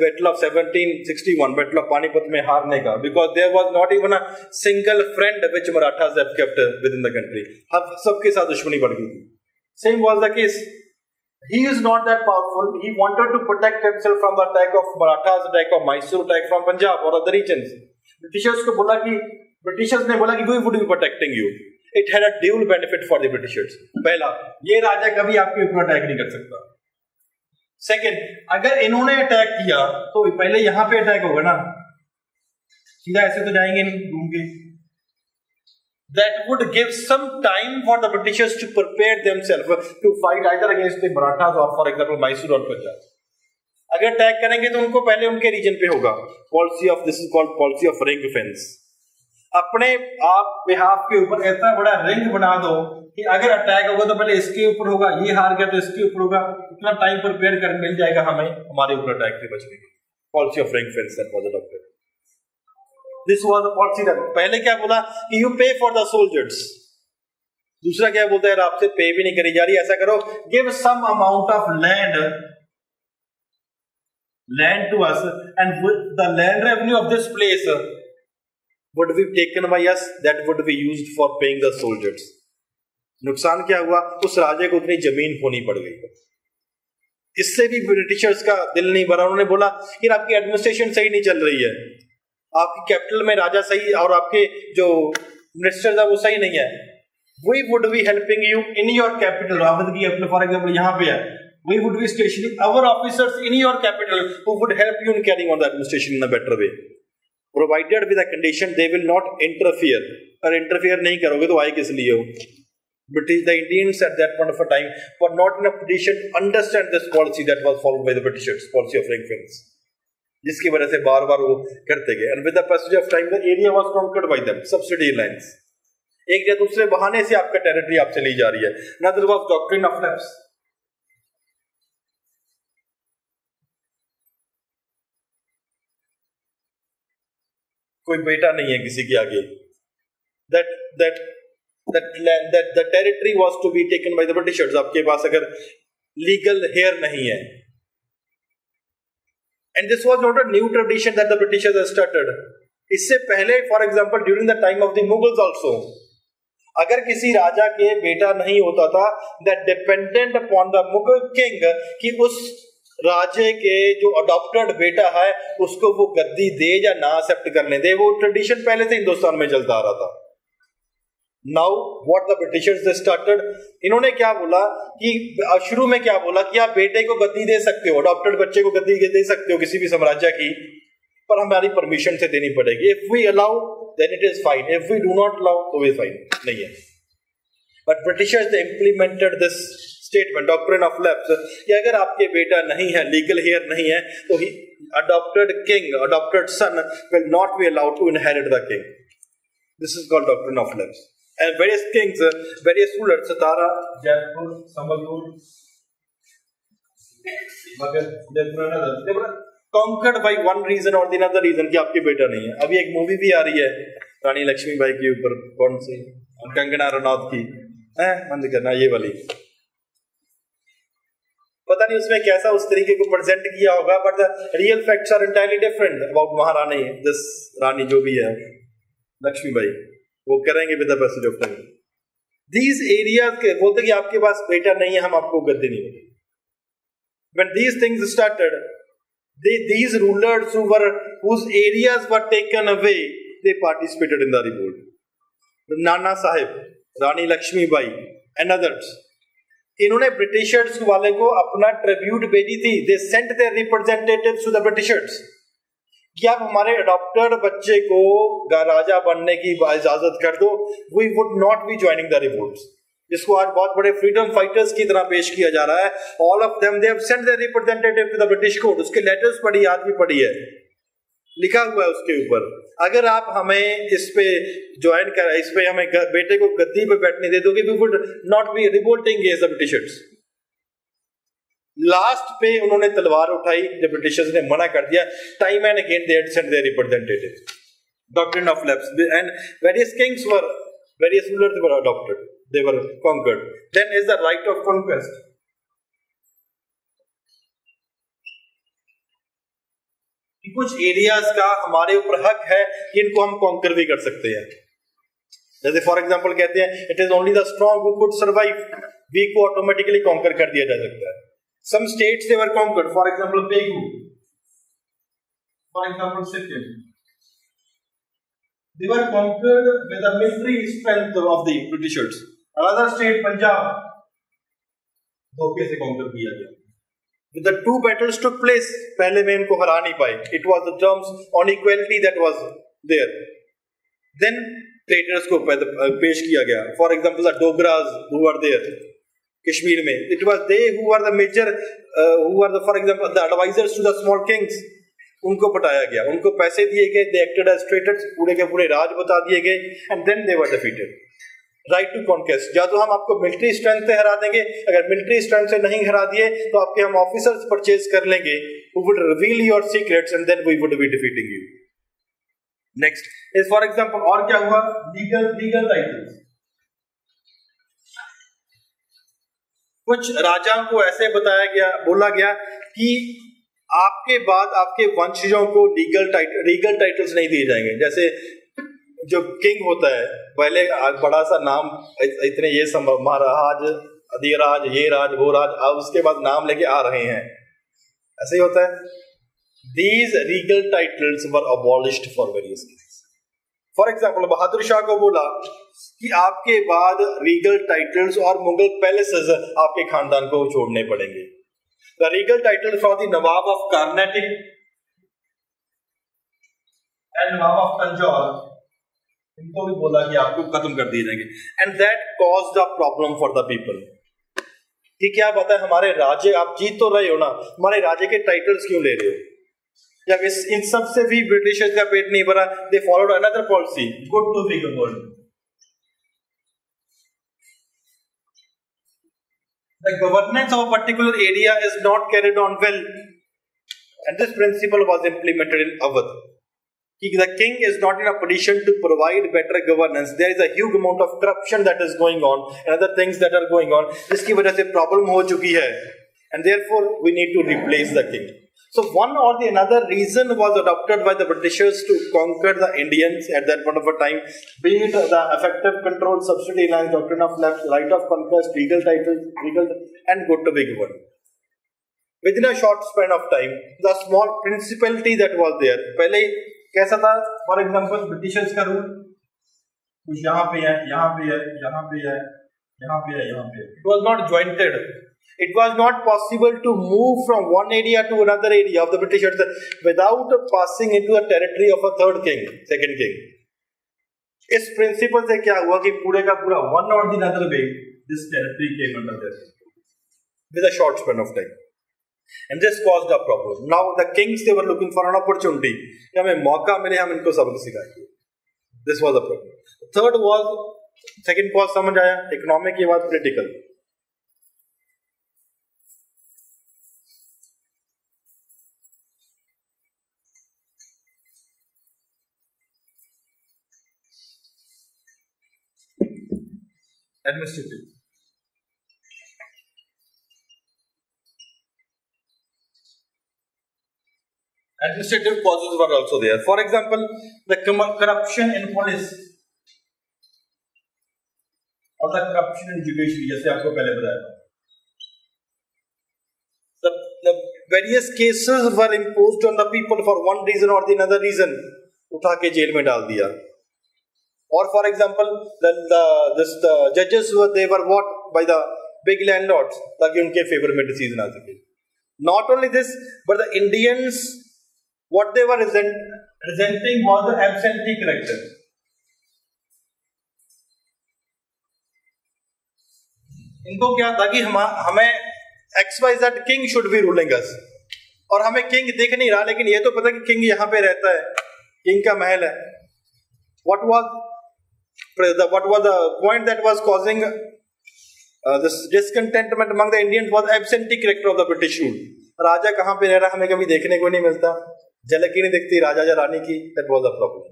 battle of 1761 battle of Panipat में हारने का, because there was not even a single friend which Marathas have kept within the country. अब सबके साथ दुश्मनी बढ़ गई थी। Same was the case, he is not that powerful, he wanted to protect himself from the attack of Marathas, attack of Mysore, attack from Punjab or other regions। Britishers को बोला कि ब्रिटिशर्स ने बोला कि we would be protecting you। it had a dual benefit for the Britishers। पहला, ये राजा कभी आपके ऊपर अटैक नहीं कर सकता। सेकंड, अगर इन्होंने अटैक किया तो पहले यहां पे अटैक होगा ना, सीधा ऐसे तो जाएंगे नहीं घूम के। That would give some time for the Britishers to prepare themselves to fight either against the Marathas or for example Mysore or Punjab। अगर अटैक करेंगे तो उनको पहले उनके रीजन पे होगा। Policy of this is called policy of ring fence. अपने आप बिहाफ के ऊपर ऐसा बड़ा रिंग बना दो कि अगर अटैक होगा तो पहले इसके ऊपर होगा, ये हार गया तो इसके ऊपर होगा, इतना टाइम प्रिपेयर कर मिल जाएगा हमें हमारे ऊपर अटैक से बचने की। Policy of ring fence that was adopted. This was the policy that पहले क्या बोला कि यू पे फॉर द सोल्जर्स। दूसरा क्या बोलता है, आपसे पे भी नहीं करी जा रही, ऐसा करो, give some amount of land to us and the land revenue of this place would be taken by us, that would be used for paying the soldiers। नुकसान क्या हुआ, उस राजे को उतनी जमीन होनी पड़ गई। इससे भी ब्रिटिशर्स का दिल नहीं भरा। उन्होंने बोला कि आपकी एडमिनिस्ट्रेशन सही नहीं चल रही है, आपकी कैपिटल में राजा सही और आपके जो मिनिस्टर्स है वो सही नहीं है। We would be helping you in your capital। Rawat की कैपिटल फॉर एग्जाम्पल यहाँ पे है। We would be stationing our officers in your capital who would help you in carrying on the administration in a better way, provided with a condition they will not interfere। और interfere नहीं करोगे तो आए किस लिए हो। British, the Indians at that point of a time were not in a position to understand this policy that was followed by the Britishers, policy of ring fence, जिसकी वजह से बार बार वो करते गए। And with the passage of time the area was conquered by them, subsidy lines। एक या दूसरे बहाने से आपका टेरिटरी आपसे ली जा रही है। Another was doctrine of lapse। कोई बेटा नहीं है किसी के आगे। that the territory was to be taken by the Britishers। आपके पास अगर लीगल हेयर नहीं है, and this was not a new tradition that the Britishers had started। इससे पहले for example during the time of the Mughals also, अगर किसी राजा के बेटा नहीं होता था, that dependent upon the Mughal king कि उस राजे के जो अडॉप्टेड बेटा है उसको वो गद्दी दे या ना एक्सेप्ट करने दे। वो ट्रेडिशन पहले से हिंदुस्तान में चलता आ रहा था। Now what the Britishers they started, इन्होंने क्या बोला कि शुरू में क्या बोला कि आप बेटे को गद्दी दे सकते हो, अडॉप्टेड बच्चे को गद्दी दे सकते हो किसी भी साम्राज्य की, पर हमारी परमिशन से देनी पड़ेगी। If we allow then it is fine, if we do not allow तो वी फाइन नहीं है। But Britishers they implemented this statement, doctrine of lapse, कि अगर आपके बेटा नहीं है, लीगल हेयर नहीं है, तो ही adopted king, adopted son will not be allowed to inherit the king. This is called doctrine of lapse. And various kings, various rulers, Satara, Jaipur, Sambalpur, Magadh, conquered by one reason or the another reason कि आपके बेटा नहीं है। अभी एक movie भी आ रही है रानी लक्ष्मीबाई के ऊपर, कौन सी, कंगना रनौत की, बंद करना ये वाली, पता नहीं उसमें कैसा उस तरीके को प्रेजेंट किया होगा, but the real facts are entirely different about Maharani, this Rani जो भी है लक्ष्मीबाई, वो करेंगे with the passage of time. These areas के बोलते कि आपके पास बेटा नहीं है, हम आपको गद्दी नहीं देंगे। When these things started, these rulers whose areas were taken away, they participated in the revolt। Nana Sahib, Rani Lakshmibai and others, इन्होंने ब्रिटिशर्स वाले को अपना ट्रिब्यूट भेजी थी। They sent their representatives to the Britishers कि आप हमारे अडॉप्टेड बच्चे को राजा बनने की इजाजत कर दो। We would not be joining the revolts, जिसको आज बहुत बड़े फ्रीडम फाइटर्स की तरह पेश किया जा रहा है। All of them they have sent their representative to the British court. उसके लेटर्स पढ़ी, आज भी पढ़ी है, लिखा हुआ है उसके ऊपर, अगर आप हमें इस पे ज्वाइन कर, इस पे हमें बेटे को गद्दी पे बैठने दे दोगे, we would not be revolting against the Britishers. Last पे उन्होंने तलवार उठाई जब ब्रिटिशर्स ने मना कर दिया। Time and again they had sent their representative. Doctrine of lapse and various Kings were, various rulers were adopted, they were conquered। Then is the right of conquest। कि कुछ एरियाज का हमारे ऊपर हक है कि इनको हम कॉन्कर भी कर सकते हैं। जैसे फॉर एग्जांपल कहते हैं it is only the strong who could survive, weak को ऑटोमेटिकली कॉन्कर कर दिया जा सकता है। Some states they were conquered, for example Pegu, for example Sikkim, they were conquered with the military strength of the Britishers. Another state Punjab धोखे से conquer किया गया। The two battles took place, पहले में इनको हरा नहीं पाए। It was the terms on equality that was there. Then traitors को पेश किया गया। For example, the Dogras who were there, Kashmir में, it was they who were the major, who were the, for example, the advisors to the small kings. उनको पटाया गया, उनको पैसे दिए गए, they acted as traitors, पूरे के पूरे राज बता दिए गए, and then they were defeated. Right to conquest, या तो हम आपको मिलिट्री स्ट्रेंथ से हरा देंगे, अगर मिलिट्री स्ट्रेंथ से नहीं हरा दिए तो आपके हम ऑफिसर्स परचेज कर लेंगे who would reveal your secrets and then we would be defeating you. Next is for example, और क्या हुआ, legal titles. कुछ राजाओं को ऐसे बताया गया, बोला गया कि आपके बाद आपके वंशजों को लीगल टाइटल्स नहीं दिए जाएंगे। जैसे जो किंग होता है, पहले बड़ा सा नाम, इतने ये महाराज, अधिराज, ये राज, वो राज, अब उसके बाद नाम लेके आ रहे हैं, ऐसे ही होता है। These legal titles were abolished for various reasons. For example Bahadur Shah को बोला कि आपके बाद लीगल टाइटल्स और मुगल पैलेसेस आपके खानदान को छोड़ने पड़ेंगे। The regal title for the Nawab of Carnatic and Nawab of Tanjore, इनको भी बोला कि आपको खत्म कर दिए जाएंगे। And that caused a problem for the people. कि क्या पता है हमारे राज्य, आप जीत तो रहे हो ना, हमारे राज्य के टाइटल्स क्यों ले रहे हो? जब इन सब से भी ब्रिटिशर्स का पेट नहीं भरा, they followed another policy, good to be governed. The governance of a particular area is not carried on well, and this principle was implemented in Awadh. The king is not in a position to provide better governance. There is a huge amount of corruption that is going on and other things that are going on, जिसकी वजह से problem हो चुकी है, and therefore we need to replace the king. So one or the another reason was adopted by the Britishers to conquer the Indians at that point of a time, be it the effective control, subsidy lines, doctrine of lapse, right of conquest, legal titles, and good to be governed. Within a short span of time, the small principality that was there, पहले कैसा था? For example, Britishers का rule कुछ यहाँ पे है, यहाँ पे है, यहाँ पे है, यहाँ पे है, यहाँ पे है. It was not jointed. It was not possible to move from one area to another area of the Britishers without passing into the territory of a third king, second king. इस प्रिंसिपल से क्या हुआ कि पूरे का पूरा one or the other way, this territory came under their control with a short span of time, and this caused a problem. Now the kings, they were looking for an opportunity कि हमें मौका मिले, हम इनको सबक सिखाएंगे. This was the problem. Third was, second cause समझ आया, economic के बाद political. Administrative. Administrative causes were also there. For example, the corruption in police और the corruption in judiciary, जैसे आपको पहले बताया था. The various cases were imposed on the people for one reason or the another reason, उठा के jail में डाल दिया. Or for example, the judges they were bought by the big landlords ताकि उनके फेवर में डिसीजन आ सके. Not only this, but the Indians, what they were resenting was the absentee character. इनको क्या था कि हमें XYZ king should be ruling us, और हमें king दिख नहीं रहा, लेकिन ये तो पता कि king यहाँ पे रहता है, king का महल है. What was the point that was causing this discontentment among the Indians was absentee character of the British rule. राजा कहाँ पे रह रहा हमें कभी देखने को नहीं मिलता, झलक ही नहीं दिखती राजा या रानी की. That was the problem.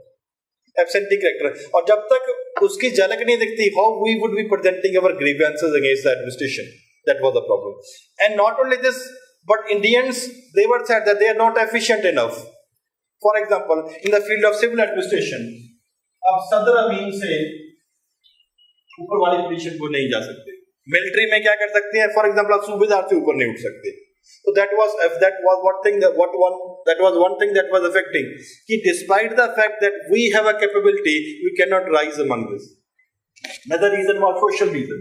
Absentee character. और जब तक उसकी झलक नहीं दिखती, how we would be presenting our grievances against the administration. That was the problem. And not only this, but Indians, they were said that they are not efficient enough. For example in the field of civil administration, अब सदर अमीन से ऊपर वाली position को नहीं जा सकते। Military में क्या कर सकते हैं, फॉर एग्जाम्पल आप सूबेदार से ऊपर नहीं उठ सकते। So that was one thing that was affecting. कि despite the fact that we have a capability, we cannot rise among this. Another reason was social reason.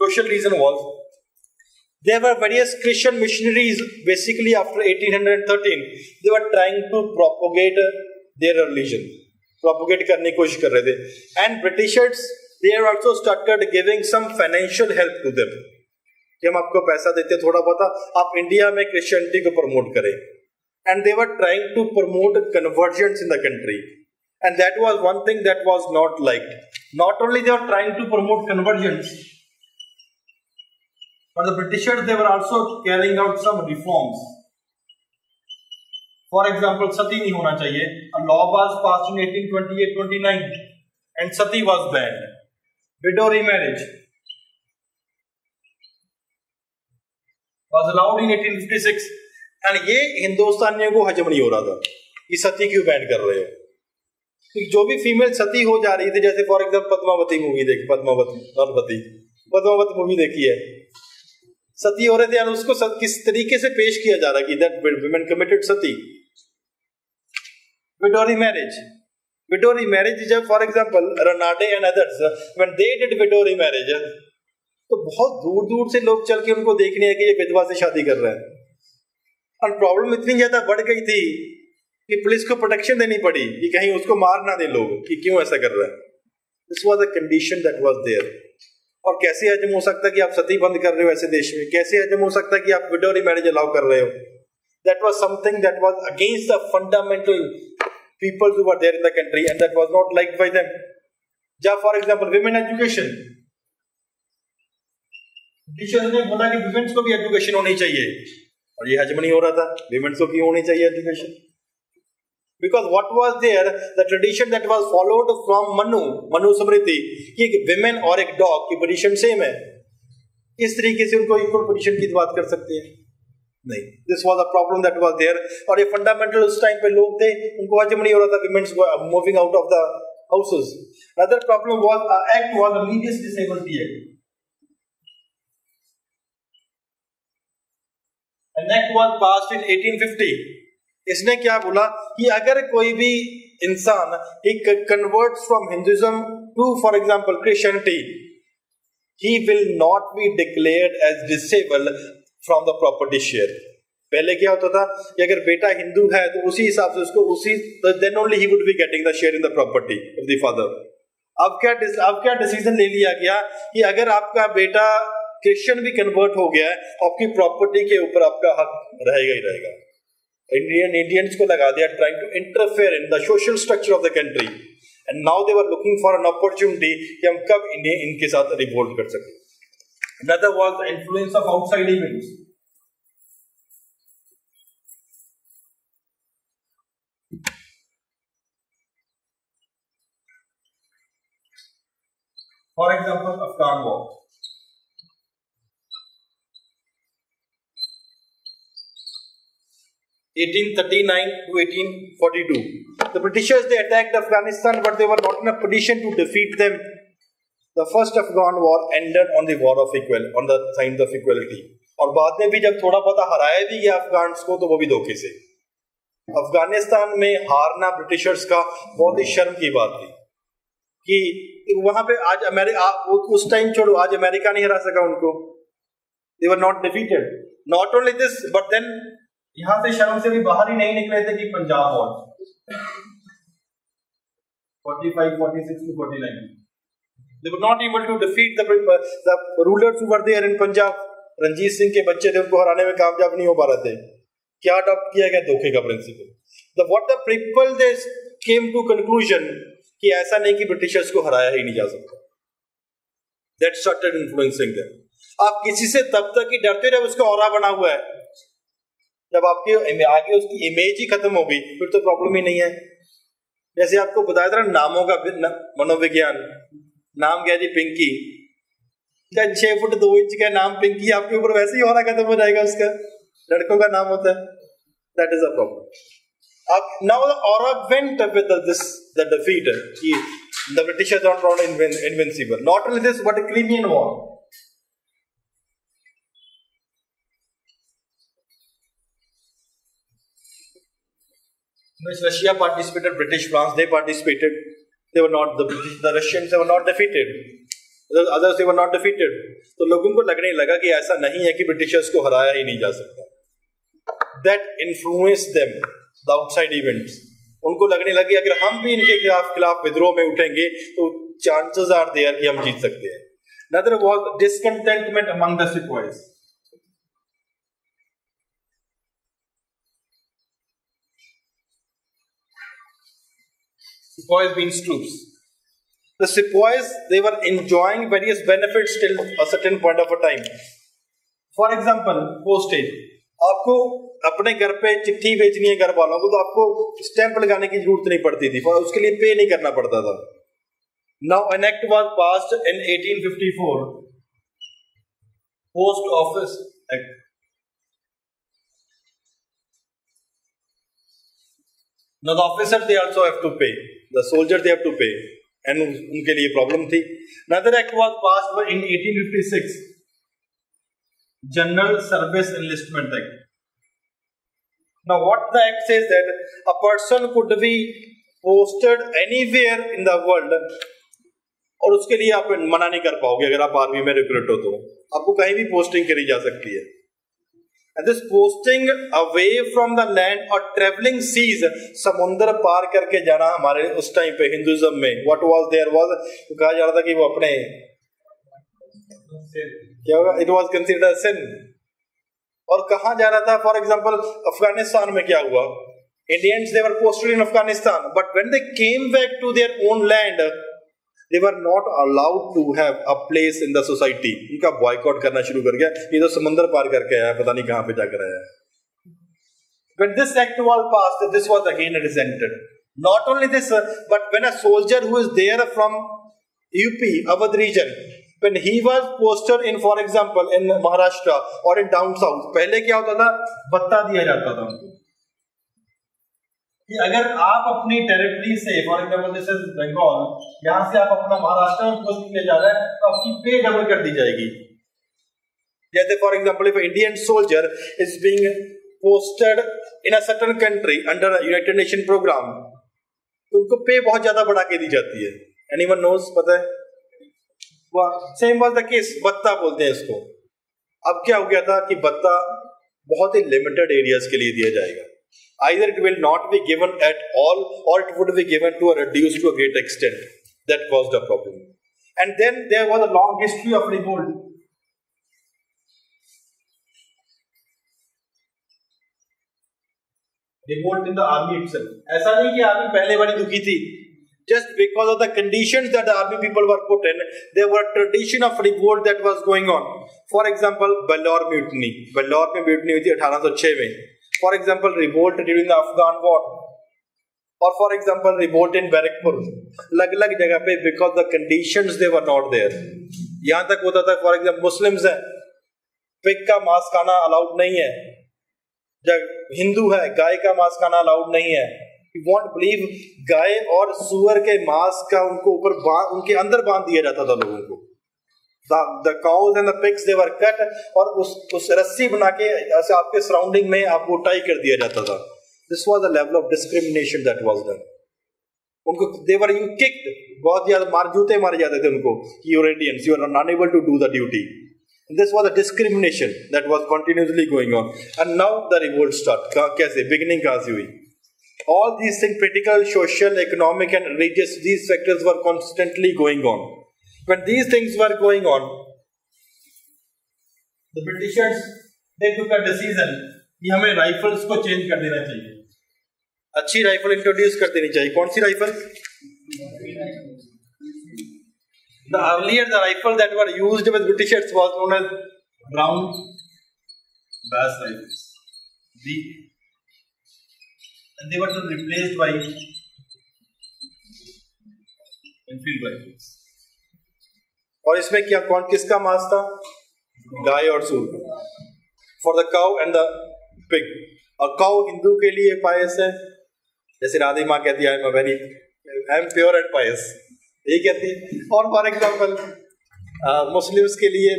Social reason was there were various Christian missionaries basically after 1813. They were trying to propagate their religion. Propagate करने की कोशिश कर रहे थे. And Britishers they have also started giving some financial help to them. कि हम आपको पैसा देते हैं थोड़ा बहुत, आप इंडिया में क्रिश्चियनिटी को प्रमोट करें. And they were trying to promote conversions in the country. And that was one thing that was not liked. Not only they were trying to promote conversions, but the Britishers they were also carrying out some reforms. For example, sati नहीं होना चाहिए. A law was passed in 1828-29 and sati was banned. Widow remarriage was allowed in 1856 and ये हिंदुस्तानियों को हजम नहीं हो रहा था कि सती क्यों बैन कर रहे हो। जो भी फीमेल सती हो जा रही थी, जैसे फॉर एग्जाम्पल पद्मावती मूवी देखी, पद्मावती मूवी देखी है, सती हो रहे थे और उसको किस तरीके से पेश किया जा रहा है कि that women committed Sati. Window remarriage जब for example Ranade and others when they did window remarriage, तो बहुत दूर दूर से लोग चल के उनको देखने आए कि ये विधवा से शादी कर रहा है। और प्रॉब्लम इतनी ज्यादा बढ़ गई थी कि पुलिस को प्रोटेक्शन देनी पड़ी कि कहीं उसको मार ना दे लोग कि क्यों ऐसा कर रहा है। This was the condition that was there. और कैसे हजम हो सकता है कि आप सती बंद कर रहे हो ऐसे देश में, कैसे हजम हो सकता है कि आप विडो remarriage अलाउ कर रहे हो। That was something that was against the fundamental people who were there in the country and that was not liked by them. Ja, for example, women education. Teachers ने बोला कि women को भी education होनी चाहिए और ये हजम नहीं हो रहा था। women को क्यों होनी चाहिए education? Because what was there, the tradition that was followed from Manu Smriti कि women और एक dog की position same है, इस तरीके से उनको equal position की बात कर सकते हैं नहीं। This was a problem that was there. और ये फंडामेंटल उस टाइम पे लोग थे, उनको हजम नहीं हो रहा था womens moving out of the houses. Other problem was act was the legal disability act. An act was passed in 1850। इसने क्या बोला कि अगर कोई भी इंसान converts from Hinduism to for example Christianity, he will not be declared as disable from the property share. पहले क्या होता था कि अगर बेटा हिंदू है तो उसी हिसाब से उसको then only he would be getting the share in the property of the father. अब क्या डिसीजन ले लिया गया कि अगर आपका बेटा क्रिश्चियन भी कन्वर्ट हो गया है, आपकी प्रॉपर्टी के ऊपर आपका हक रहेगा ही रहेगा। इंडियंस को लगा दिया trying to interfere in the social structure of the country and now they were looking for an opportunity कि हम कब इनके साथ रिवोल्ट कर सकें। Another was the influence of outside events. For example, Afghan War. 1839 to 1842. The Britishers they attacked Afghanistan, but they were not in a position to defeat them. The first Afghan war ended on the war of on the signs of equality. और बाद में भी जब थोड़ा बहुत हराया भी गया अफगान्स को, तो वो भी धोखे से। अफगानिस्तान में हारना ब्रिटिशर्स का बहुत ही शर्म की बात थी कि वहां पे आज उस टाइम छोड़ो, आज अमेरिका नहीं हरा सका उनको। They were not defeated. Not only this, but then यहाँ से शर्म से भी बाहर ही नहीं निकले थे कि Punjab war 45, 46 to 49. They were not able to defeat the rulers who were there in Punjab. Ranjit Singh के बच्चे थे, उनको हराने में कामयाब नहीं हो पा रहे थे। क्या अडॉप्ट किया गया? धोखे का principal. What the people they came to conclusion कि ऐसा नहीं कि ब्रिटिशर्स को हराया ही नहीं जा सकता। That started influencing them. आप किसी से तब तक ही डरते रहे, उसका ऑरा बना हुआ है। जब आपके आगे उसकी इमेज ही खत्म हो गई, फिर तो प्रॉब्लम ही नहीं है। जैसे आपको बताया था नामों का मनोविज्ञान, नाम क्या जी? पिंकी। क्या 6 फुट 2 इंच का नाम पिंकी आपके ऊपर वैसे ही होना खत्म हो जाएगा उसका, लड़कों का नाम होता है. That is a problem. Now the aura went with the defeat. The Britishers are not invincible. Not only this, but the Crimean War. Russia participated, British, France, they participated. They were not, the Russians, they were not defeated. The others, they were not defeated. तो लोगों को लगने लगा कि ऐसा नहीं है कि ब्रिटिशर्स को हराया ही नहीं जा सकता. That influenced them, the outside events. उनको लगने लगे अगर हम भी इनके खिलाफ विद्रोह में उठेंगे तो chances are there कि हम जीत सकते हैं. Another was discontentment among the sepoys. Sepoys means troops. The sepoys, they were enjoying various benefits till a certain point of a time. For example, postage. आपको अपने घर पे चिट्ठी भेजनी है घर वालों को तो आपको स्टैंप लगाने की जरूरत नहीं पड़ती थी, उसके लिए पे नहीं करना पड़ता था. Now an act was passed in 1854, Post Office Act. Now the officers, they also have to pay. The soldiers, they have to pay. And उनके लिए प्रॉब्लम थी. Another act was passed in 1856, General Service Enlistment Act. Now what the act says that a person could be posted anywhere in the world, और उसके लिए आप मना नहीं कर पाओगे अगर आप आर्मी में रिक्रूट हो तो आपको कहीं भी पोस्टिंग करी जा सकती है. And this posting away from the land or traveling seas, समुद्र पार करके जाना हमारे उस टाइम पे हिंदुइज्म में what was there was कहा जा रहा था कि वो अपने क्या होगा, it was considered a sin. और कहाँ जा रहा था, फॉर एग्जाम्पल अफगानिस्तान में क्या हुआ, Indians they were posted in Afghanistan, but when they came back to their own land, they were not allowed to have a place in the society. उनका boycott करना शुरू कर गया, ये तो समुद्र पार करके आया, पता नहीं कहाँ पे जाकर आया. When this act was passed, this was again resented. Not only this, but when a soldier who is there from UP, Awadh region, when he was posted in, for example, in Maharashtra or in down south, पहले क्या होता था, भत्ता दिया जाता था उनको. कि अगर आप अपनी टेरिटरी से, for example this is Bengal, यहाँ से आप अपना महाराष्ट्र में पोस्ट किया जा रहा है तो आपकी पे डबल कर दी जाएगी. जैसे for example if Indian soldier is being posted in a certain country under United Nation programme, तो उनको पे बहुत ज्यादा बढ़ा के दी जाती है. एनीवन नोस, पता है? सेम वाज द केस, भत्ता बोलते हैं इसको. अब क्या हो गया था कि भत्ता बहुत ही लिमिटेड एरियाज के लिए दिया जाएगा. Either it will not be given at all, or it would be given to a reduced to a great extent. That caused a problem. And then there was a long history of revolt. Revolt in the army itself. ऐसा नहीं कि army पहले बड़ी दुखी थी. Just because of the conditions that the army people were put in, there were a tradition of revolt that was going on. For example, Vellore mutiny. Vellore में mutiny हुई थी 1806 में. For example, revolt during the Afghan war, or for example, revolt in Barrackpur. अलग-अलग जगह पे because the conditions they were not there. यहाँ तक होता था, for example, Muslims हैं, pig का मांस खाना अलाउड नहीं है. जब हिंदू है, गाय का मांस खाना अलाउड नहीं है. You won't believe, गाय और सुअर के मांस का उनको ऊपर उनके अंदर बांध दिया जाता था लोगों को. The cows and the pigs they were cut, और उस रस्सी बना के ऐसे आपके सराउंडिंग में आपको टाई कर दिया जाता था. This was the level of discrimination that was done. उनको they were kicked, बहुत ज्यादा जूते मारे जाते थे उनको कि you're Indians, you are unable to do the duty. And this was a discrimination that was continuously going on. And now the revolt start. कैसे beginning कहाँ से हुई? All these things, political, social, economic and religious, these factors were constantly going on. When these things were going on, the Britishers they took a decision कि हमें rifles को change कर देना चाहिए. अच्छी राइफल इंट्रोड्यूस कर देनी चाहिए. कौन सी rifle? The earlier the rifle that were used with Britishers was known as brown bass rifles. And they were replaced by Enfield rifles. और इसमें क्या कौन किसका मांस था? गाय और सूर। For the cow and the pig. और काउ हिंदू के लिए पायस है, जैसे राधे माँ कहती है I am pure and pious, यही कहती है। और फॉर एग्जाम्पल मुस्लिम्स के लिए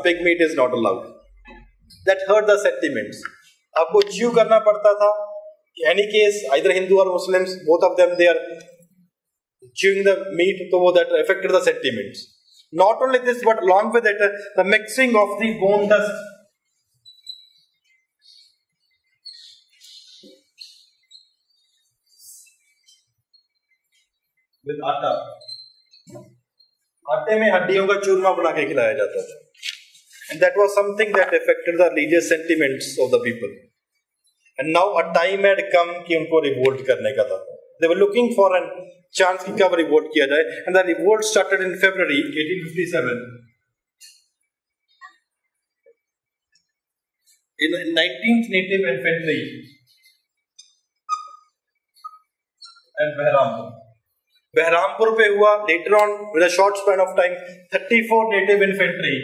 pig meat is not allowed. That hurt the sentiments. आपको च्यू करना पड़ता था कि एनी केस आइदर हिंदू और Muslims both of them they are chewing the meat, so that affected the sentiments. Not only this, but along with it, the mixing of the bone dust with आटा, आटे में हड्डियों का चूरमा बना के खिलाया जाता था, and that was something that affected the religious sentiments of the people. And now a time had come कि उनको revolt करने का था. They were looking for an chance कि कब revolt किया जाए, and the revolt started in February 1857. In 19th Native Infantry and Behrampur पे हुआ. Later on, with a short span of time, 34 Native Infantry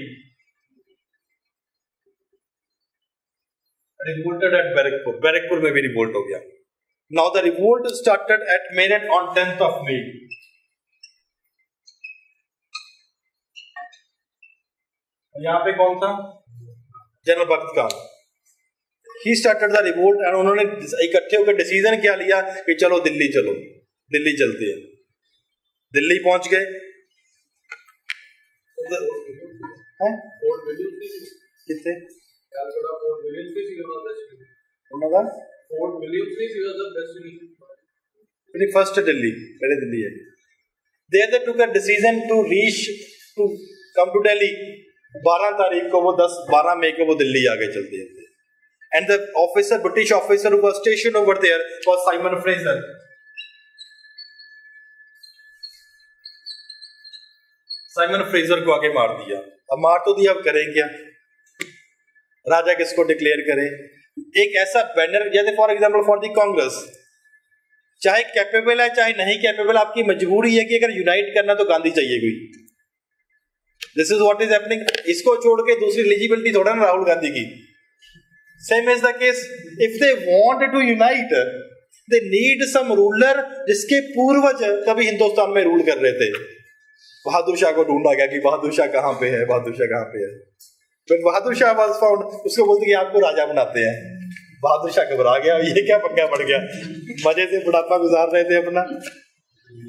revolted at Barrackpur. Barrackpur में भी revolt हो गया. Now the revolt started at Meerut on 10th of May. यहाँ पे कौन था? जनरल भक्त Khan. He started the revolt and उन्होंने इकट्ठे होकर डिसीजन क्या लिया कि चलो, दिल्ली चलते हैं. दिल्ली पहुंच गए. कितने? फर्स्ट दिल्ली, पहले दिल्ली है. They took a decision to come to Delhi. 12 तारीख को वो 12 मई को वो दिल्ली आगे चलते थे. And the British officer who was stationed over there was Simon Fraser. Simon Fraser को आगे मार दिया. अब मार तो दिया, अब करें क्या? राजा किसको डिक्लेयर करें? एक ऐसा बैनर, जैसे for example for the Congress, चाहे कैपेबल है चाहे नहीं कैपेबल, आपकी मजबूरी है कि अगर यूनाइट करना तो गांधी चाहिए कोई. This is what is happening. इसको छोड़ के दूसरी एलिजिबिलिटी थोड़ा ना राहुल गांधी की. Same is the case. If they want to unite, they need some ruler जिसके पूर्वज कभी हिंदुस्तान में रूल कर रहे थे. बहादुर शाह को ढूंढा गया कि बहादुर शाह कहाँ पे है, बहादुर शाह कहाँ पे है. When Bahadur Shah was found, उसको बोलते कि आपको राजा बनाते हैं. बहादुर शाह घबरा गया, ये क्या पंगा पड़ गया. मजे से बुढ़ापा गुजार रहे थे अपना,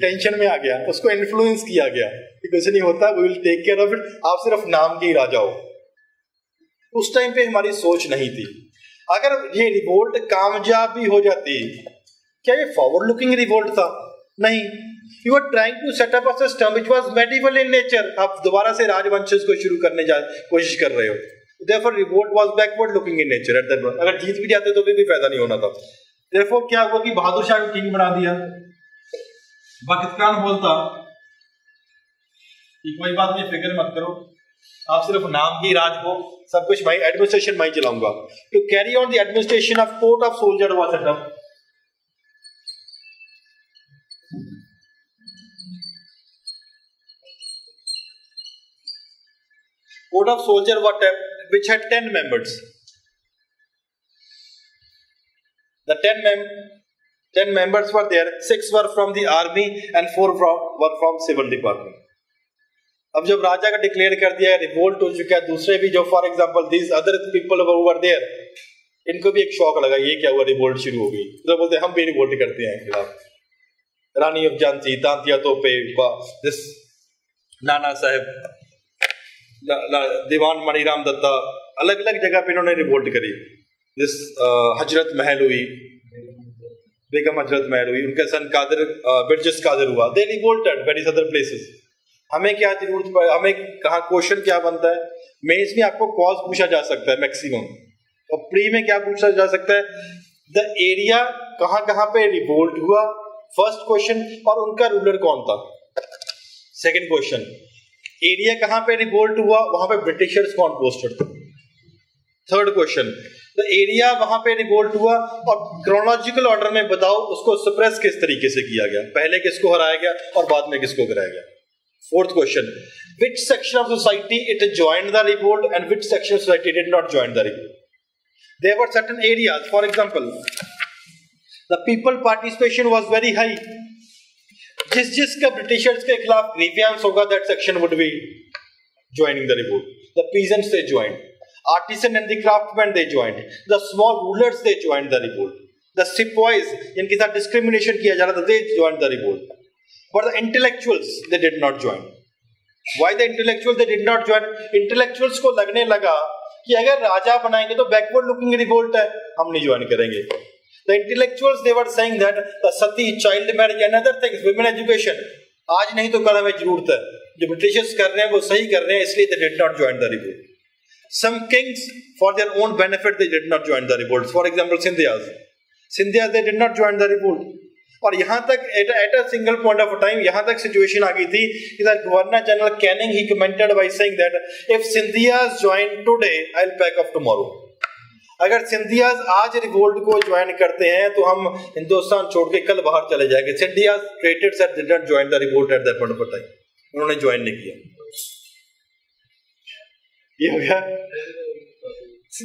टेंशन में आ गया. उसको इन्फ्लुएंस किया गया कि कुछ नहीं होता, we will take care of it, आप सिर्फ नाम के ही राजा हो. उस टाइम पे हमारी सोच नहीं थी. अगर ये रिवोल्ट कामयाब भी हो जाती, क्या ये फॉरवर्ड लुकिंग रिवोल्ट था? नहीं. You were trying to set up a system which was medieval in nature. आप दोबारा से राजवंशज को शुरू करने कोशिश कर रहे हो. Therefore, revolt was backward looking in nature at that point. अगर जीत भी जाते तो भी फायदा नहीं होना था. Therefore, क्या हुआ कि बहादुर शाह को किंग बना दिया. भगत खान बोलता कि कोई बात नहीं, फिक्र मत करो, आप सिर्फ नाम की राज हो, सब कुछ मैं एडमिनिस्ट्रेशन मैं चलाऊंगा. To carry on the administration of court of soldier was set up. Court of soldier which had 10 members. The 10 members were there. 6 were from the army and 4 were from civil department. अब जब राजा का declare कर दिया, revolt हो चुका है, दूसरे भी जो for example these other people who were there, इनको भी एक शौक लगा, ये क्या हुआ, रिवोल्ट शुरू हो गई. तो बोलते हम भी रिवोल्ट करते हैं खिलाफ. रानी ऑफ झांसी, तांतिया तोपे, दिस नाना साहब, दीवान मणिराम दत्ता, अलग अलग जगह पे इन्होंने रिवोल्ट करी. दिस हजरत महल हुई, बेगम हजरत महल हुई, उनका सन कादर बिरजस कादर हुआ. दे रिवोल्टेड वेरियस अदर प्लेसेस. हमें क्या जरूरत पड़े, हमें कहाँ क्वेश्चन क्या बनता है? मेंस में आपको कॉज पूछा जा सकता है मैक्सिमम, और प्री में क्या पूछा जा सकता है? द एरिया कहाँ पे रिवोल्ट हुआ, फर्स्ट क्वेश्चन, और उनका रूलर कौन था, सेकंड क्वेश्चन. एरिया कहाँ पे रिवोल्ट हुआ, वहां पे ब्रिटिशर्स कौन पोस्टेड थे, थर्ड क्वेश्चन. द एरिया वहां पे रिवोल्ट हुआ, और क्रोनोलॉजिकल ऑर्डर में बताओ उसको सप्रेस किस तरीके से किया गया, पहले किसको हराया गया और बाद में किसको गिराया गया. Fourth question. Which section of society it joined the revolt and which section of society did not join the revolt? There were certain areas, for example, the people participation was very high. जिसका Britishers के खिलाफ grievance होगा, that section would be joining the revolt. The peasants they joined, artisan and the craftsmen they joined, the small rulers they joined the revolt, the sepoys जिनके साथ discrimination किया जा रहा था they joined the revolt, but the intellectuals they did not join. Why the intellectuals they did not join? Intellectuals को लगने लगा कि अगर राजा बनाएंगे तो backward looking revolt है, हम नहीं join करेंगे. The intellectuals they were saying that the sati, child marriage and other things, women education, आज नहीं तो कल हमें जरूरत है. जो ब्रिटिशर्स कर रहे हैं वो सही कर रहे हैं, इसलिए they did not join the revolt. Some kings for their own benefit they did not join the revolt. For example, Scindias they did not join the revolt. और यहाँ तक at a single point of time यहाँ तक situation आ गई थी कि the Governor General Canning he commented by saying that if Scindias join today, I'll pack up tomorrow. अगर सिंधियाज आज रिवोल्ट को ज्वाइन करते हैं तो हम हिंदुस्तान छोड़ के कल बाहर चले जाएंगे. Scindias treated said did not join the revolt eight that point of time. उन्होंने ज्वाइन नहीं किया. ये हो गया.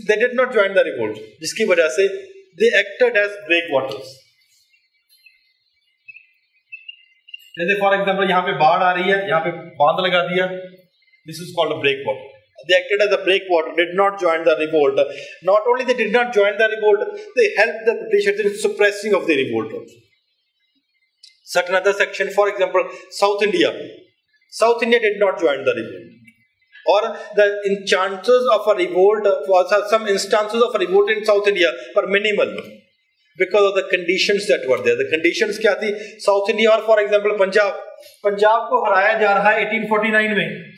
They did not join the revolt, जिसकी वजह से दे एक्टेड एज ब्रेकवाटर्स. जैसे फॉर एग्जांपल यहाँ पे बाढ़ आ रही है, यहाँ पे बांध लगा दिया, this is called breakwater. They acted as a breakwater, did not join the revolt. Not only they did not join the revolt, they helped the Britishers in suppressing of the revolt also. Certain other section, for example, South India. South India did not join the revolt. Or the chances of a revolt, some instances of a revolt in South India were minimal because of the conditions that were there. The conditions क्या थी? South India और for example Punjab को हराया जा रहा है 1849 में.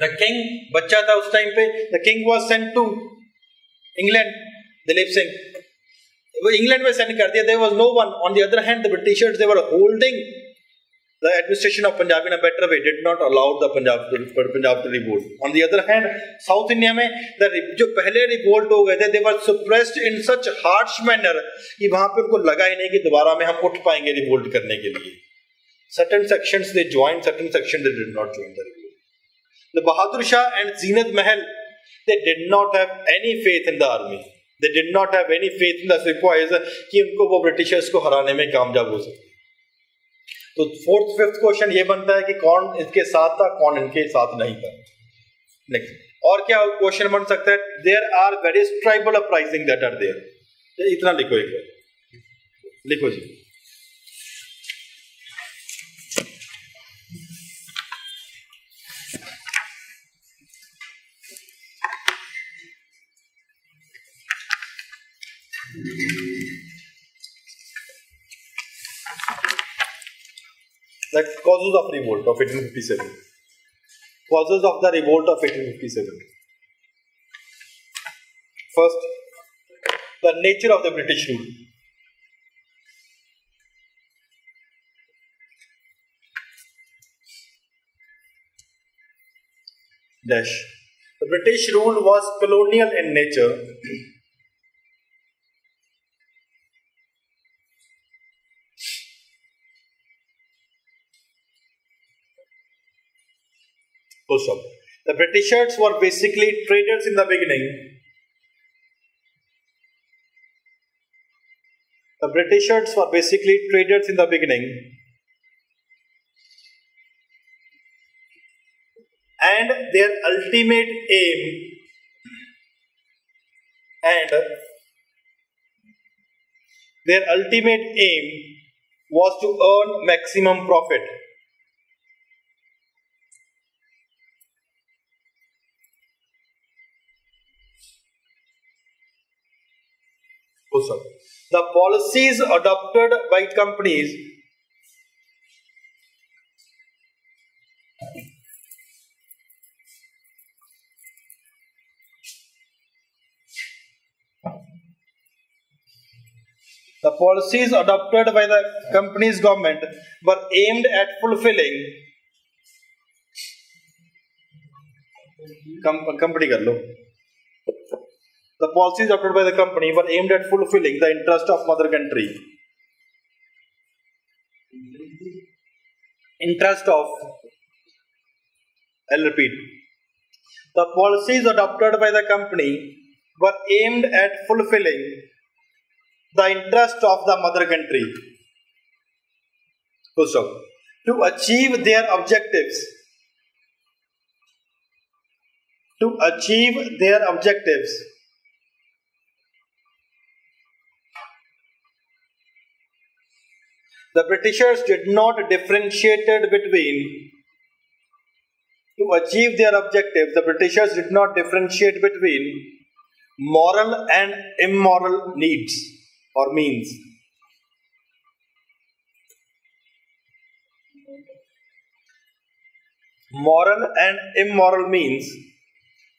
The king बच्चा था उस टाइम पे. The king was sent to England. Dilip Singh वो इंग्लैंड में सेंड कर दिया. There was no one. On the other hand, the Britishers they were holding the administration of Punjab in a better way. Did not allow the Punjab to revolt. On the other hand, South India में जो पहले revolt हो गए थे, they were suppressed in such harsh manner कि वहाँ पे उनको लगा ही नहीं कि दोबारा में हम उठ पाएंगे revolt करने के लिए. Certain sections they joined, certain sections they did not join the revolt. The Bahadur Shah and Zeenat Mahal, they did not have any faith in the army. They did not have any faith in the sepoys कि उनको वो Britishers को हराने में कामयाब हो सकते. तो फोर्थ फिफ्थ क्वेश्चन ये बनता है कि कौन इसके साथ था, कौन इनके साथ नहीं था. नेक्स्ट. और क्या क्वेश्चन बन सकता है? There are various tribal uprising that are there. इतना लिखो एक बार. लिखो जी. The causes of revolt of 1857. Causes of the revolt of 1857. First, the nature of the British rule. Dash. The British rule was colonial in nature. The Britishers were basically traders in the beginning. The Britishers were basically traders in the beginning. And their ultimate aim was to earn maximum profit. The policies adopted by companies government were aimed at fulfilling company कर लो. The policies adopted by the company were aimed at fulfilling the interest of mother country. Interest of, I'll repeat. The policies adopted by the company were aimed at fulfilling the interest of the mother country. Full stop. To achieve their objectives. To achieve their objectives. The Britishers did not differentiate between. To achieve their objectives, the Britishers did not differentiate between moral and immoral needs or means. Moral and immoral means,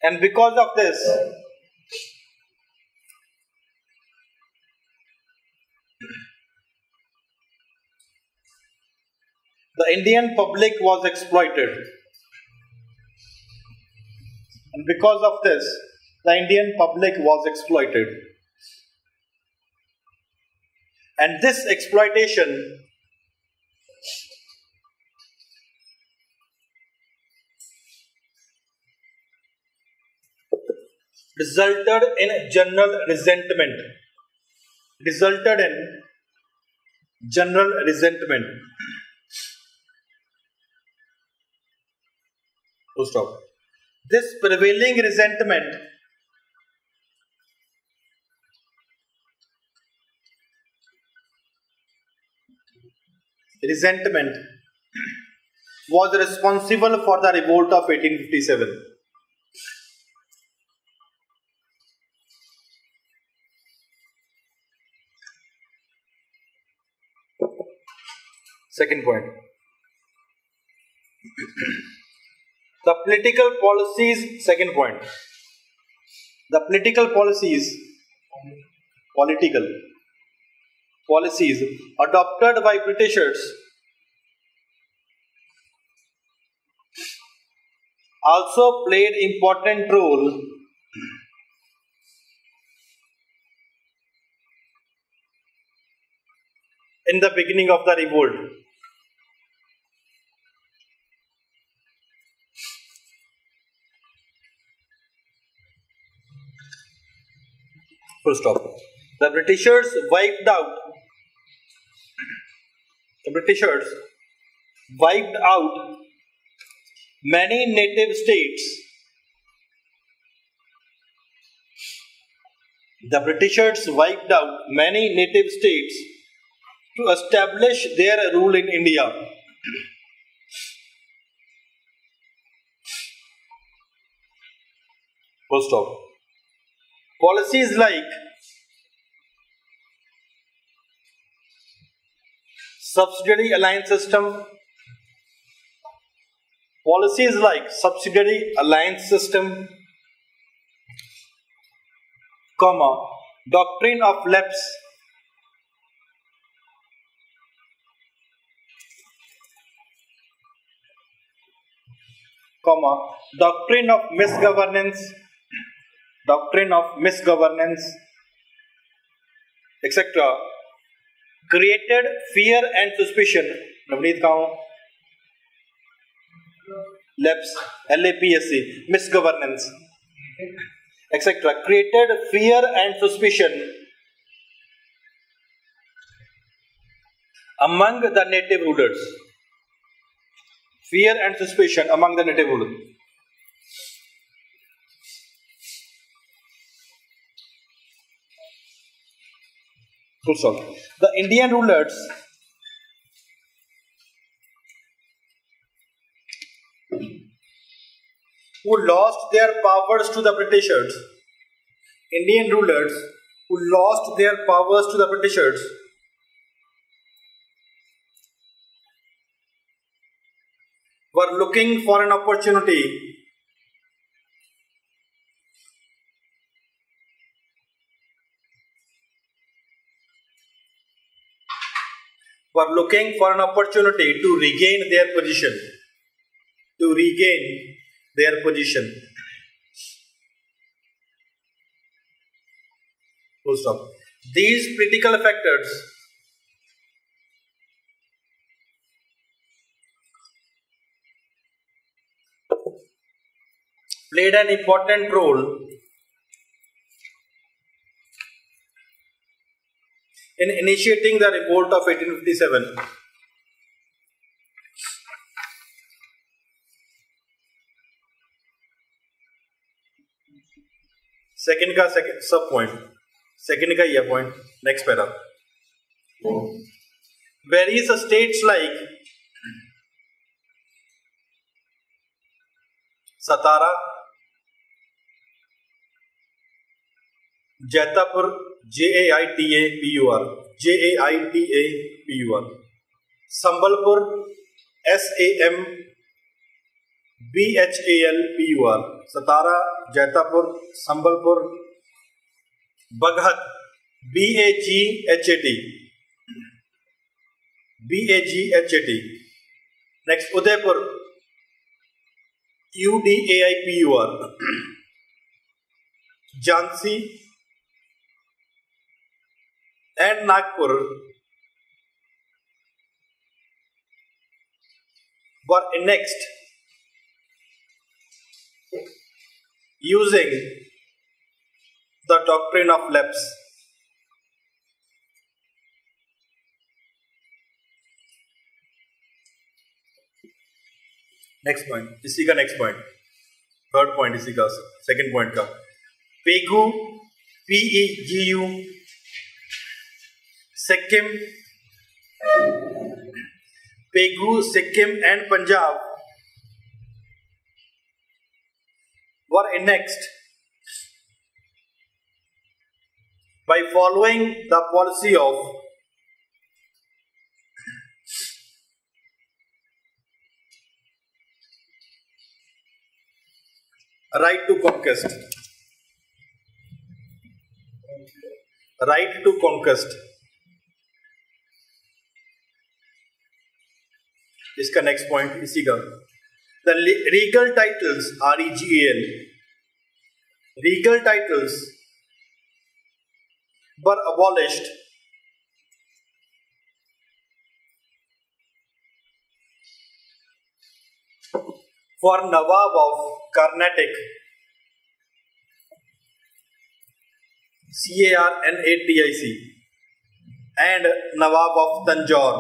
and because of this, the Indian public was exploited. And because of this, the Indian public was exploited. And this exploitation resulted in general resentment. Resulted in general resentment. Full stop. This prevailing resentment was responsible for the revolt of 1857. Second point. The political policies, second point. The political policies adopted by Britishers also played important role in the beginning of the revolt. Full stop. The Britishers wiped out many native states. The Britishers wiped out many native states to establish their rule in India. Full stop. Policies like subsidiary alliance system, doctrine of lapse, doctrine of misgovernance, etc., created fear and suspicion. Navneet kaun? Lapse, LAPSC, misgovernance, etc., created fear and suspicion among the native rulers. Fear and suspicion among the native rulers. The Indian rulers who lost their powers to the Britishers, were looking for an opportunity to regain their position. Full stop. These critical factors played an important role in initiating the revolt of 1857. Second का sub point. Second का यह point. Next para. Various states like Satara, Jaitapur, Jaitapur, Sambalpur, Sambhalpur, Satara, Jaitapur, Sambalpur, Baghat, Baghat. Next, Udaipur, Udaipur, Jhansi and Nagpur were annexed using the doctrine of lapse. Next point, इसी का next point, third point इसी का, second point का, Pegu, Pegu, Sikkim, Pegu, Sikkim and Punjab were annexed by following the policy of right to conquest. Right to conquest. इसका next point इसी का. The regal titles, REGAL, regal titles were abolished for Nawab of Carnatic, Carnatic, and Nawab of Tanjore,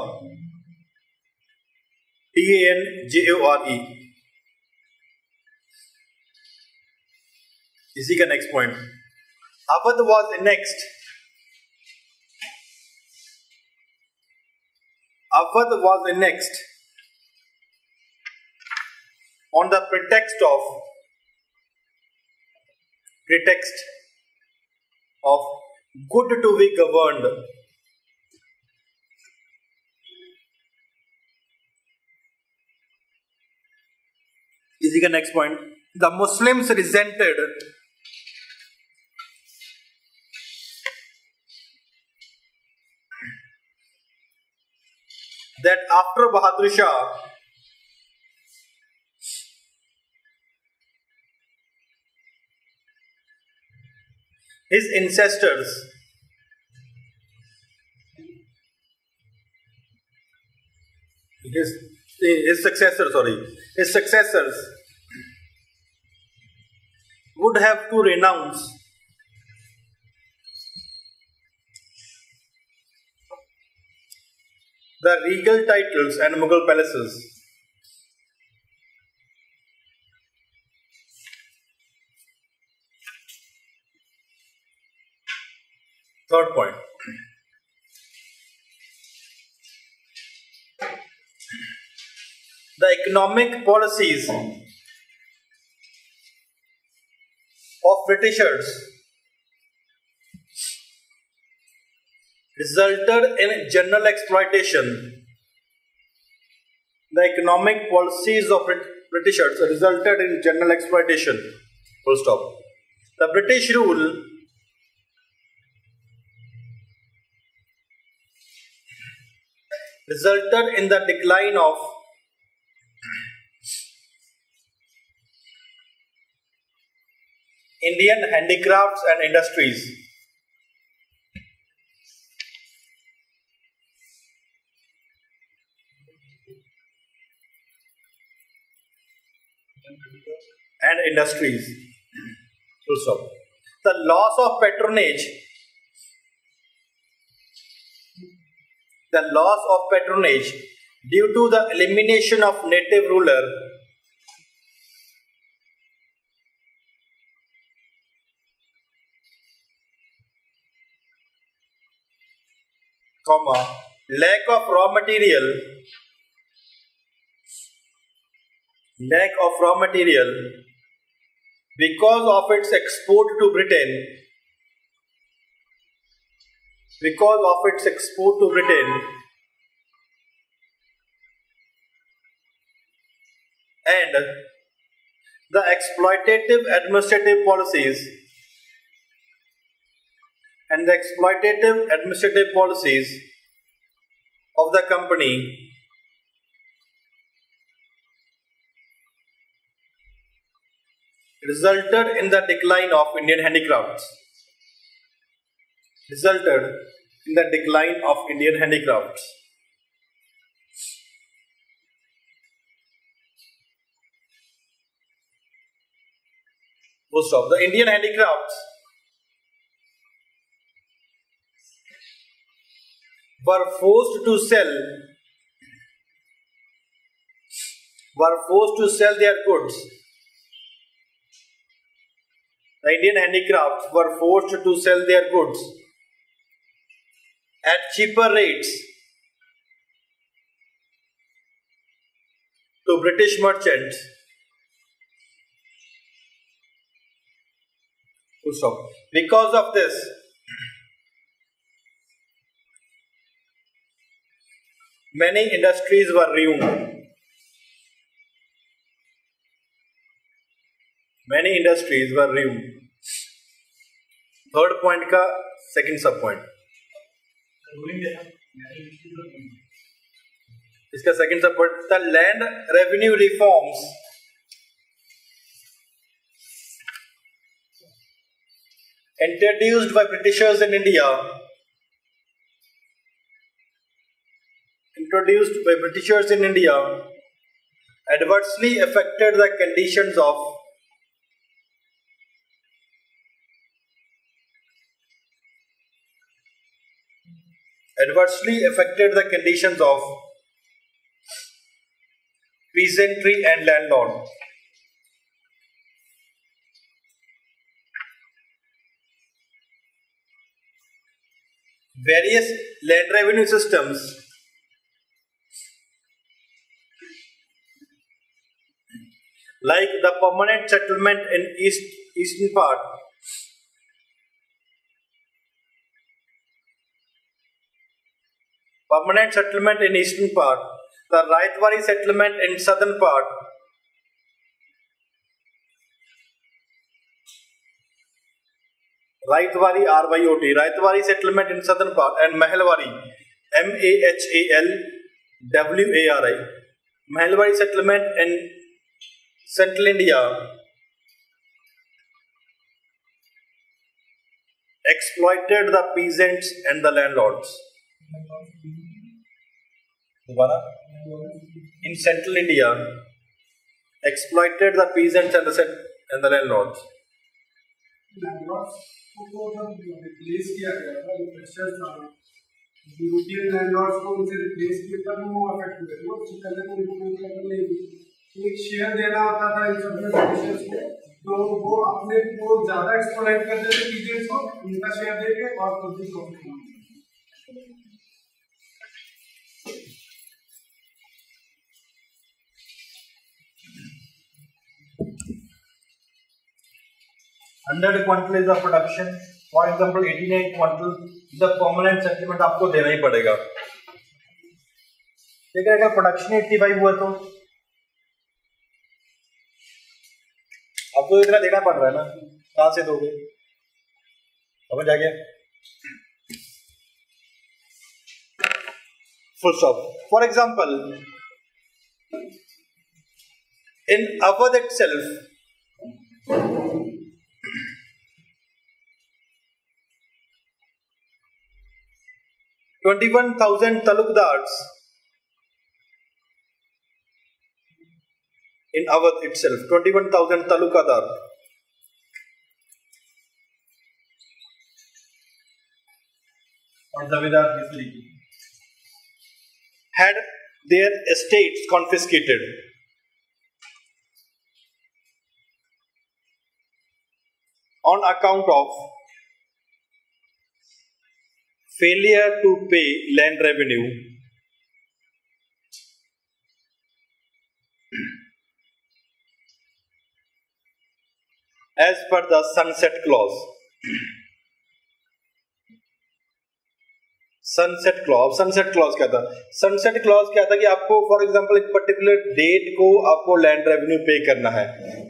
Tanjore. इसी का next point. Awadh was annexed. Awadh was annexed on the pretext of good to be governed. इसी का next point. The Muslims resented that after Bahadur Shah, his ancestors, his successors would have to renounce the regal titles and Mughal palaces. Third point. The economic policies of Britishers resulted in general exploitation. The economic policies of Britishers resulted in general exploitation. Full stop. The British rule resulted in the decline of Indian handicrafts and industries. and industries. Full stop. The loss of patronage. The loss of patronage due to the elimination of native ruler comma lack of raw material because of its export to Britain and the exploitative administrative policies of the company resulted in the decline of Indian handicrafts. Full stop. The Indian handicrafts were forced to sell their goods. The Indian handicrafts were forced to sell their goods at cheaper rates to British merchants. Full stop. Because of this, many industries were ruined. Third point का second sub point. इसका second sub point, the land revenue reforms introduced by Britishers in India adversely affected the conditions of peasantry and landlord. Various land revenue systems like the permanent settlement in eastern part, the Raitwari settlement in southern part, Raitwari settlement in southern part, and Mahalwari, Mahalwari, Mahalwari settlement in central India exploited the peasants and the landlords. In central India exploited the peasants and the landlords. Landlords को जब replace किया गया था, जो pressure था European landlords को उनसे replace किया था, वो अफेक्ट हुए थे। वो पहले तो रिप्लेस करने एक शेयर देना होता था इन सब प्रेशर्स को, तो वो अपने को ज़्यादा एक्सप्लॉइट करते थे पीजेंट्स को, उनका शेयर देके और खुद भी प्रॉफिट कमाते। $100 quintal is the production, for example 89 quintal, the permanent settlement आपको देना ही पड़ेगा। लेकिन अगर प्रोडक्शन 85 हुआ तो आपको इतना देना पड़ रहा है ना, कहाँ से दोगे? समझ आ गया? Full stop. For example, in Awadh itself, 21,000 talukdars in Awadh itself, 21,000 talukadar और जमींदार दूसरी had their estates confiscated. On account of failure to pay land revenue as per the sunset clause. Sunset clause क्या था? Sunset clause क्या था कि आपको for example एक पर्टिकुलर डेट को आपको लैंड रेवेन्यू पे करना है,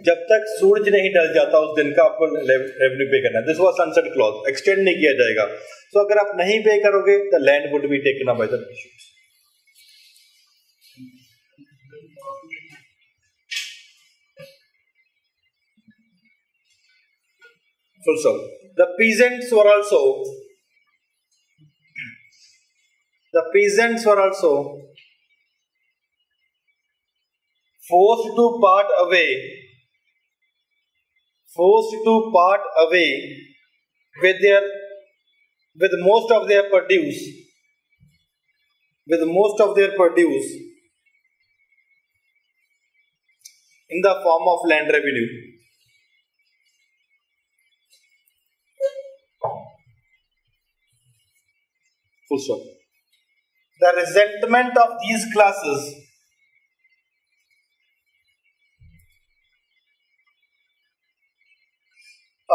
जब तक सूरज नहीं ढल जाता उस दिन का आपको रेवेन्यू पे करना है. This was sunset clause, extend नहीं किया जाएगा. सो अगर आप नहीं पे करोगे the land would be taken by the British. Full stop. The peasants were also forced to part away with most of their produce in the form of land revenue. Full stop. The resentment of these classes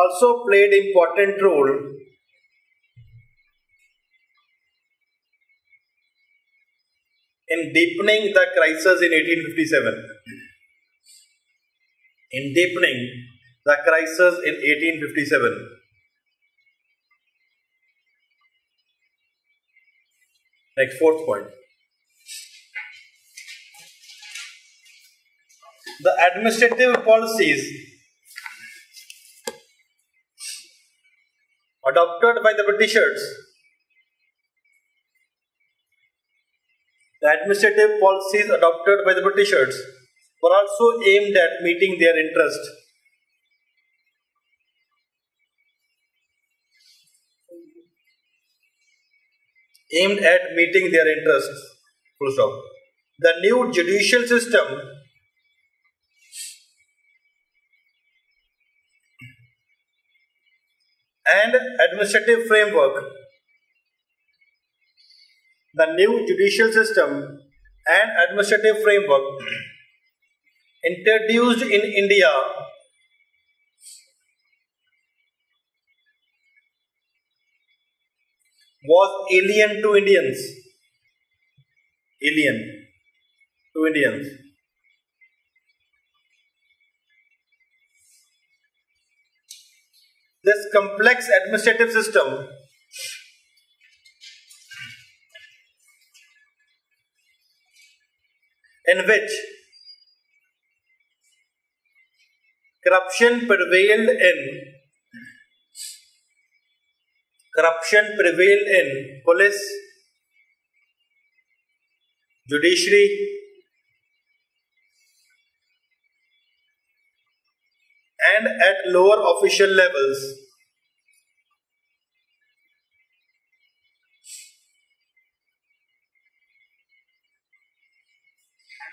also played important role in deepening the crisis in 1857. Next, fourth point. The administrative policies adopted by the Britishers were also aimed at meeting their interest. Full stop. The new judicial system and administrative framework introduced in India was alien to Indians. This complex administrative system in which corruption prevailed in police, judiciary, and at lower official levels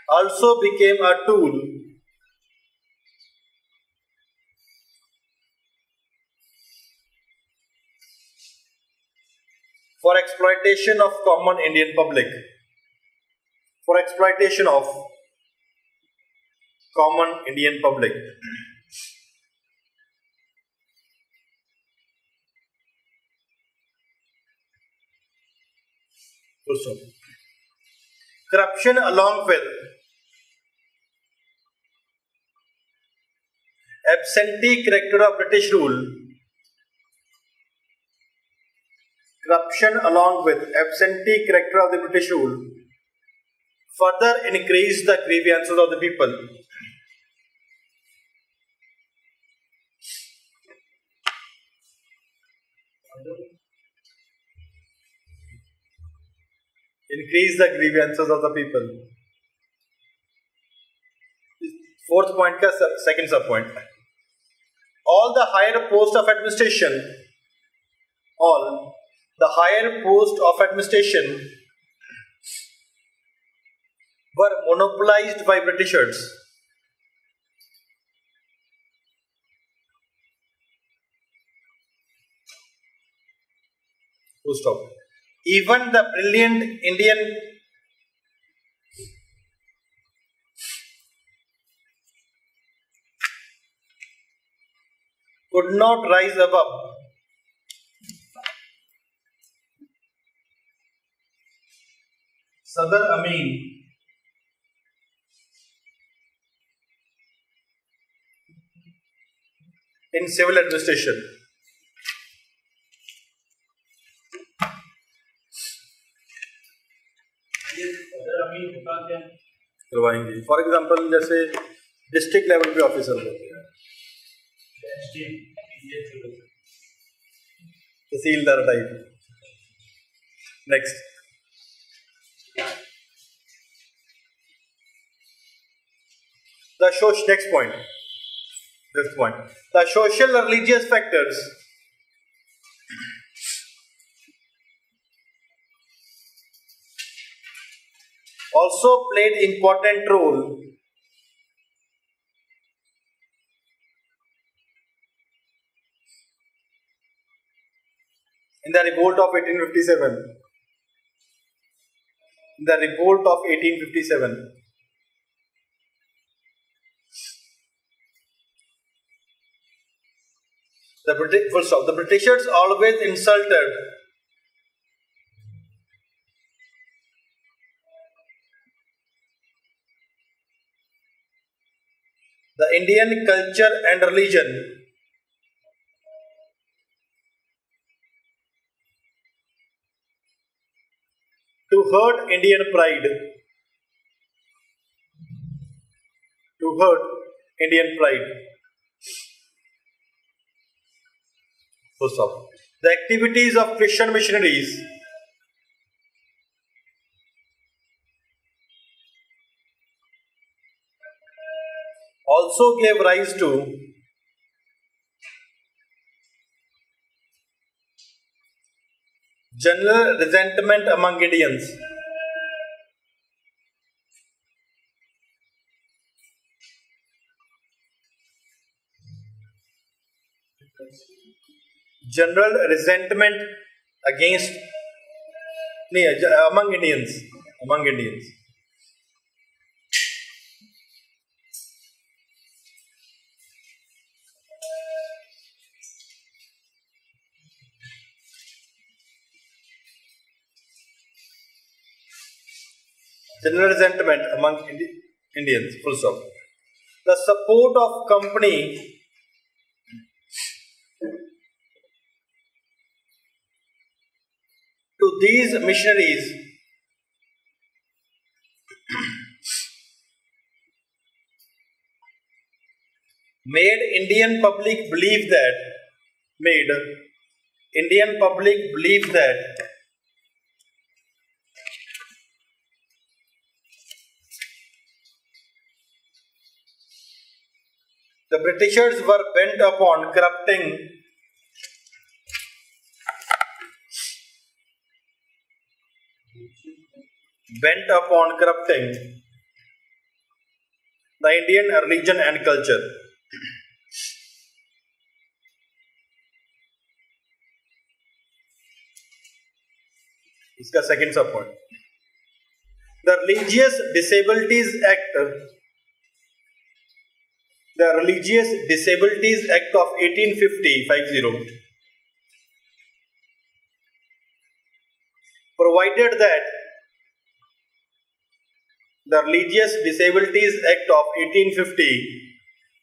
also became a tool for exploitation of common Indian public. Corruption along with absentee character of British rule further increased the grievances of the people. Fourth point का second sub point. All the higher post of administration were monopolized by Britishers. Full stop. Even the brilliant Indian could not rise above Sadr Amin in civil administration. करवाएंगे for example जैसे district level पे officer होते हैं, tehsildar type. Next, next point. The social religious factors also played important role in the revolt of 1857. The Britishers always insulted the Indian culture and religion to hurt Indian pride. Full stop. The activities of Christian missionaries also gave rise to general resentment among Indians. General resentment among Indians. General resentment among Indians. Full stop. The support of company to these missionaries made Indian public believe that the Britishers were bent upon corrupting the Indian religion and culture. इसका second sub point. The Religious Disabilities Act of 1850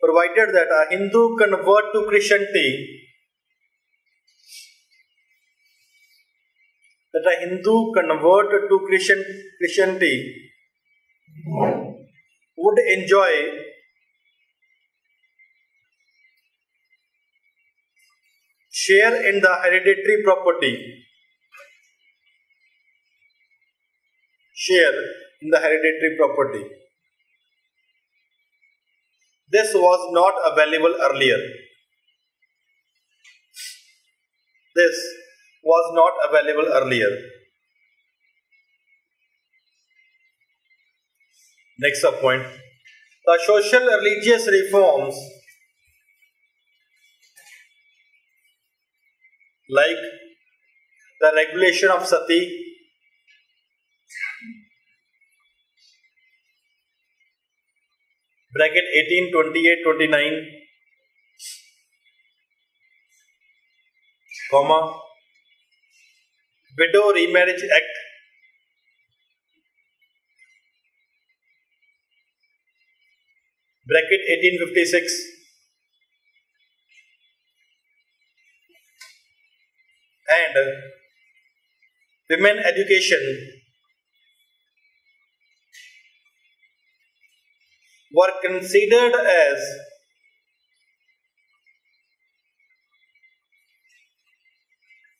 provided that a Hindu convert to Christianity would enjoy share in the hereditary property. This was not available earlier. This was not available earlier. Next subpoint. The social religious reforms like the regulation of sati, bracket 18, 28, 29, comma, Widow Remarriage Act, bracket 1856, and women education were considered as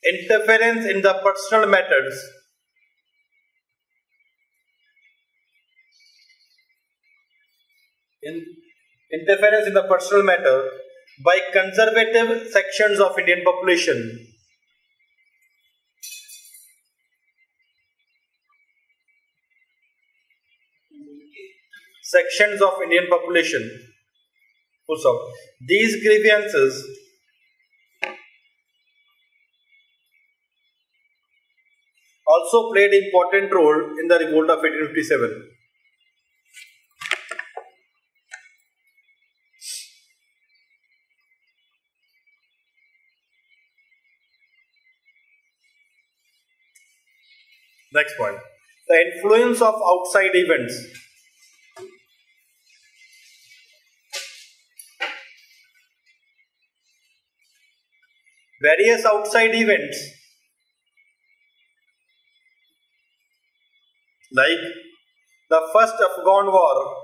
interference in the personal matters interference in the personal matter by conservative sections of Indian population. Sections of Indian population. Full stop. These grievances also played an important role in the revolt of 1857. Next point. The influence of outside events. Various outside events like the First Afghan War,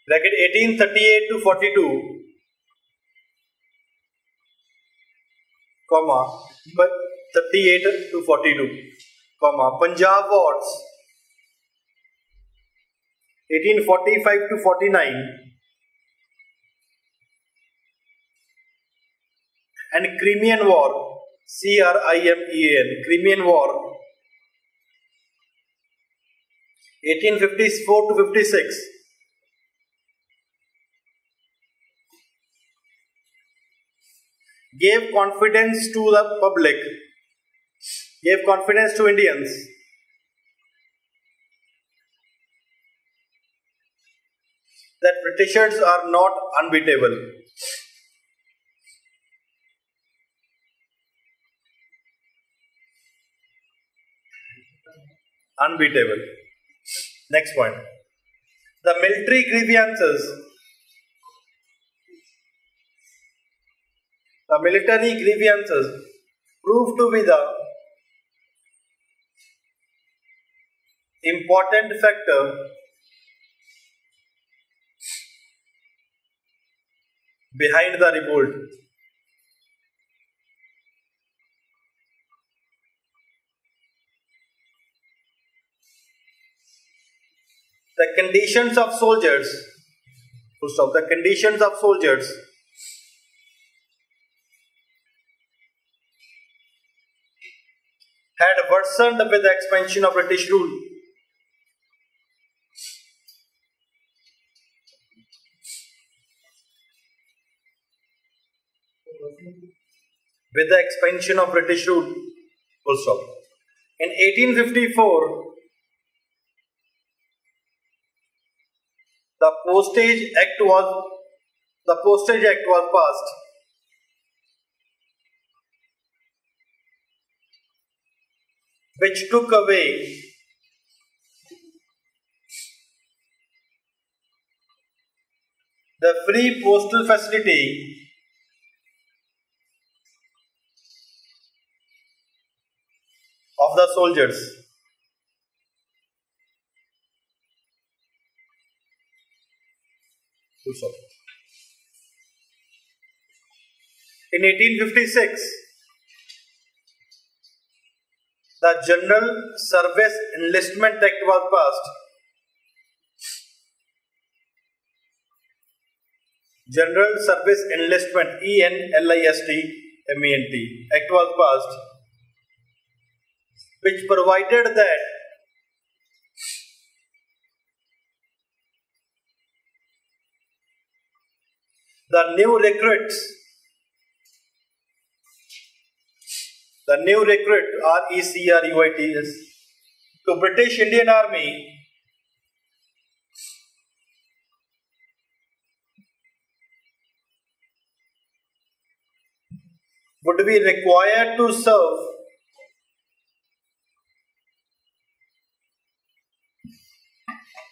bracket 1838 to 42, comma, but 38 to 42, comma, Punjab Wars, 1845 to 49, and Crimean War, CRIMEAN, Crimean War, 1854 to 56, gave confidence to the public, gave confidence to Indians that Britishers are not unbeatable. Unbeatable. Next point. The military grievances. The military grievances proved to be the important factor behind the revolt. The conditions of soldiers, full stop, the conditions of soldiers had worsened with the expansion of British rule. With the expansion of British rule, full stop. In 1854, the Postage Act was passed, which took away the free postal facility of the soldiers. In 1856, The General Service Enlistment Act was passed. General Service Enlistment ENLISTMENT Act was passed, which provided that the new recruits RECRUITS to British Indian Army would be required to serve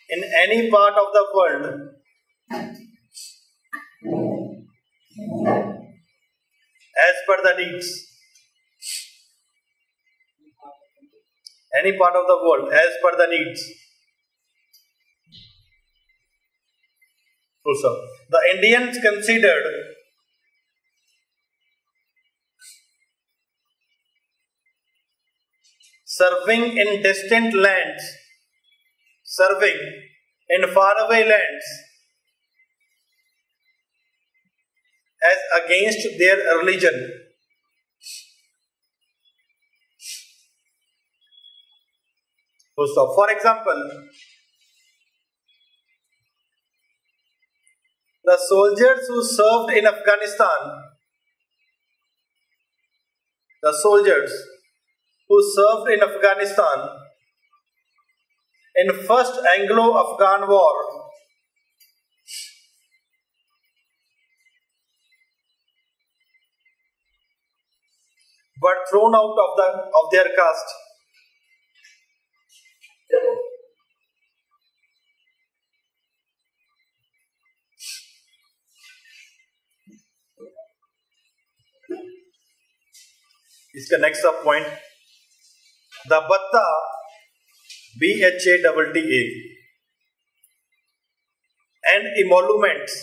in any part of the world as per the needs. Any part of the world as per the needs. So, the Indians considered serving in distant lands, serving in faraway lands as against their religion. So, for example, the soldiers who served in Afghanistan, in First Anglo-Afghan War were thrown out of their caste. इसका next up point, the bhatta BHATTA and emoluments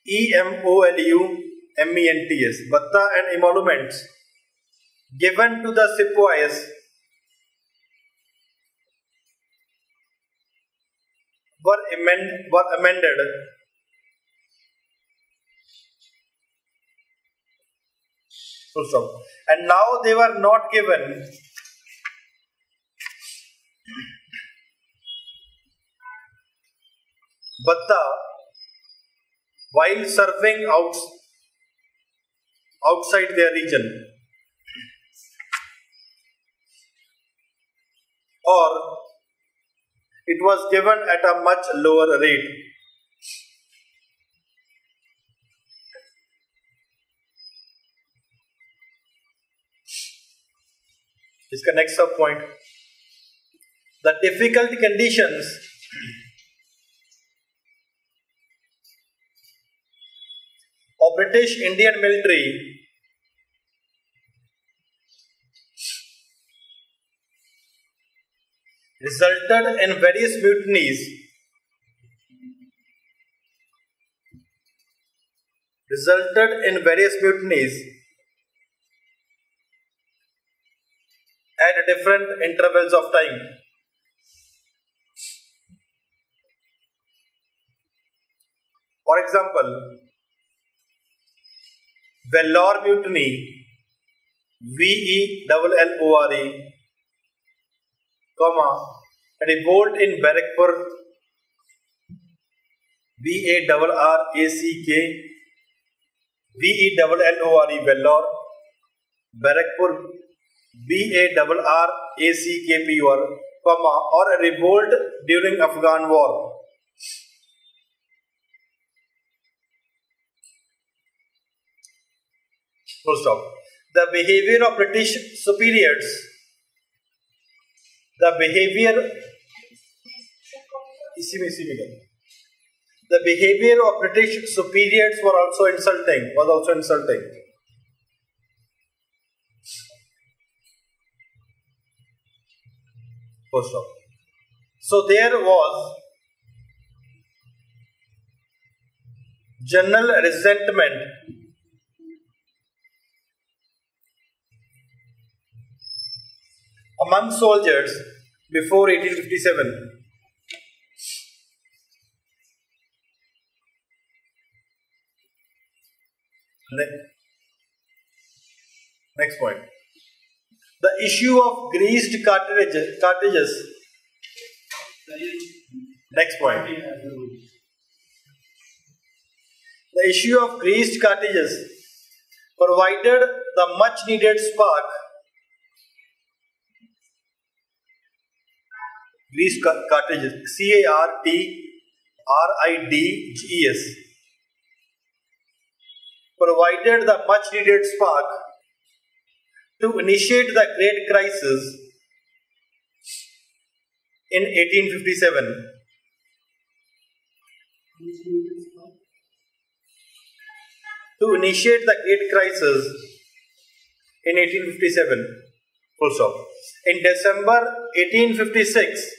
EMOLUMENTS, bhatta and emoluments given to the sepoys were amended and now they were not given bhatta while serving outside their region, or it was given at a much lower rate. इसका next sub point, the difficult conditions of British Indian military resulted in various mutinies at different intervals of time. For example, Vellore Mutiny, VELLORE, Revolt in Barrackpur, BARRACK, VELLORE, Vellore, Barrackpur, BARRACKPUR, or a revolt during Afghan war. Full stop. The behavior of British superiors. The behavior of British superiors was also insulting. Full stop. So there was general resentment among soldiers before 1857. Next point. The issue of greased cartridges. Next point. The issue of greased cartridges provided the much needed spark. Greased cartridges. CARTRIDGES. Provided the much needed spark to initiate the Great Crisis in 1857. To initiate the Great Crisis in 1857. Full stop. In December 1856,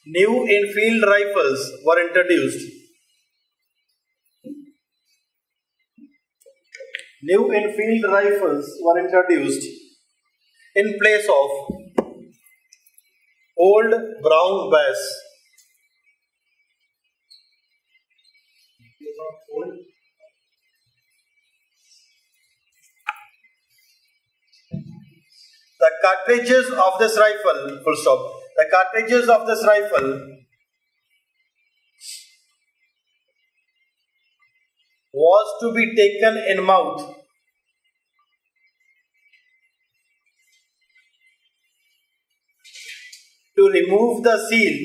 new Enfield rifles were introduced. New Enfield rifles were introduced in place of old brown bass. The cartridges of this rifle, full stop. The cartridges of this rifle was to be taken in mouth to remove the seal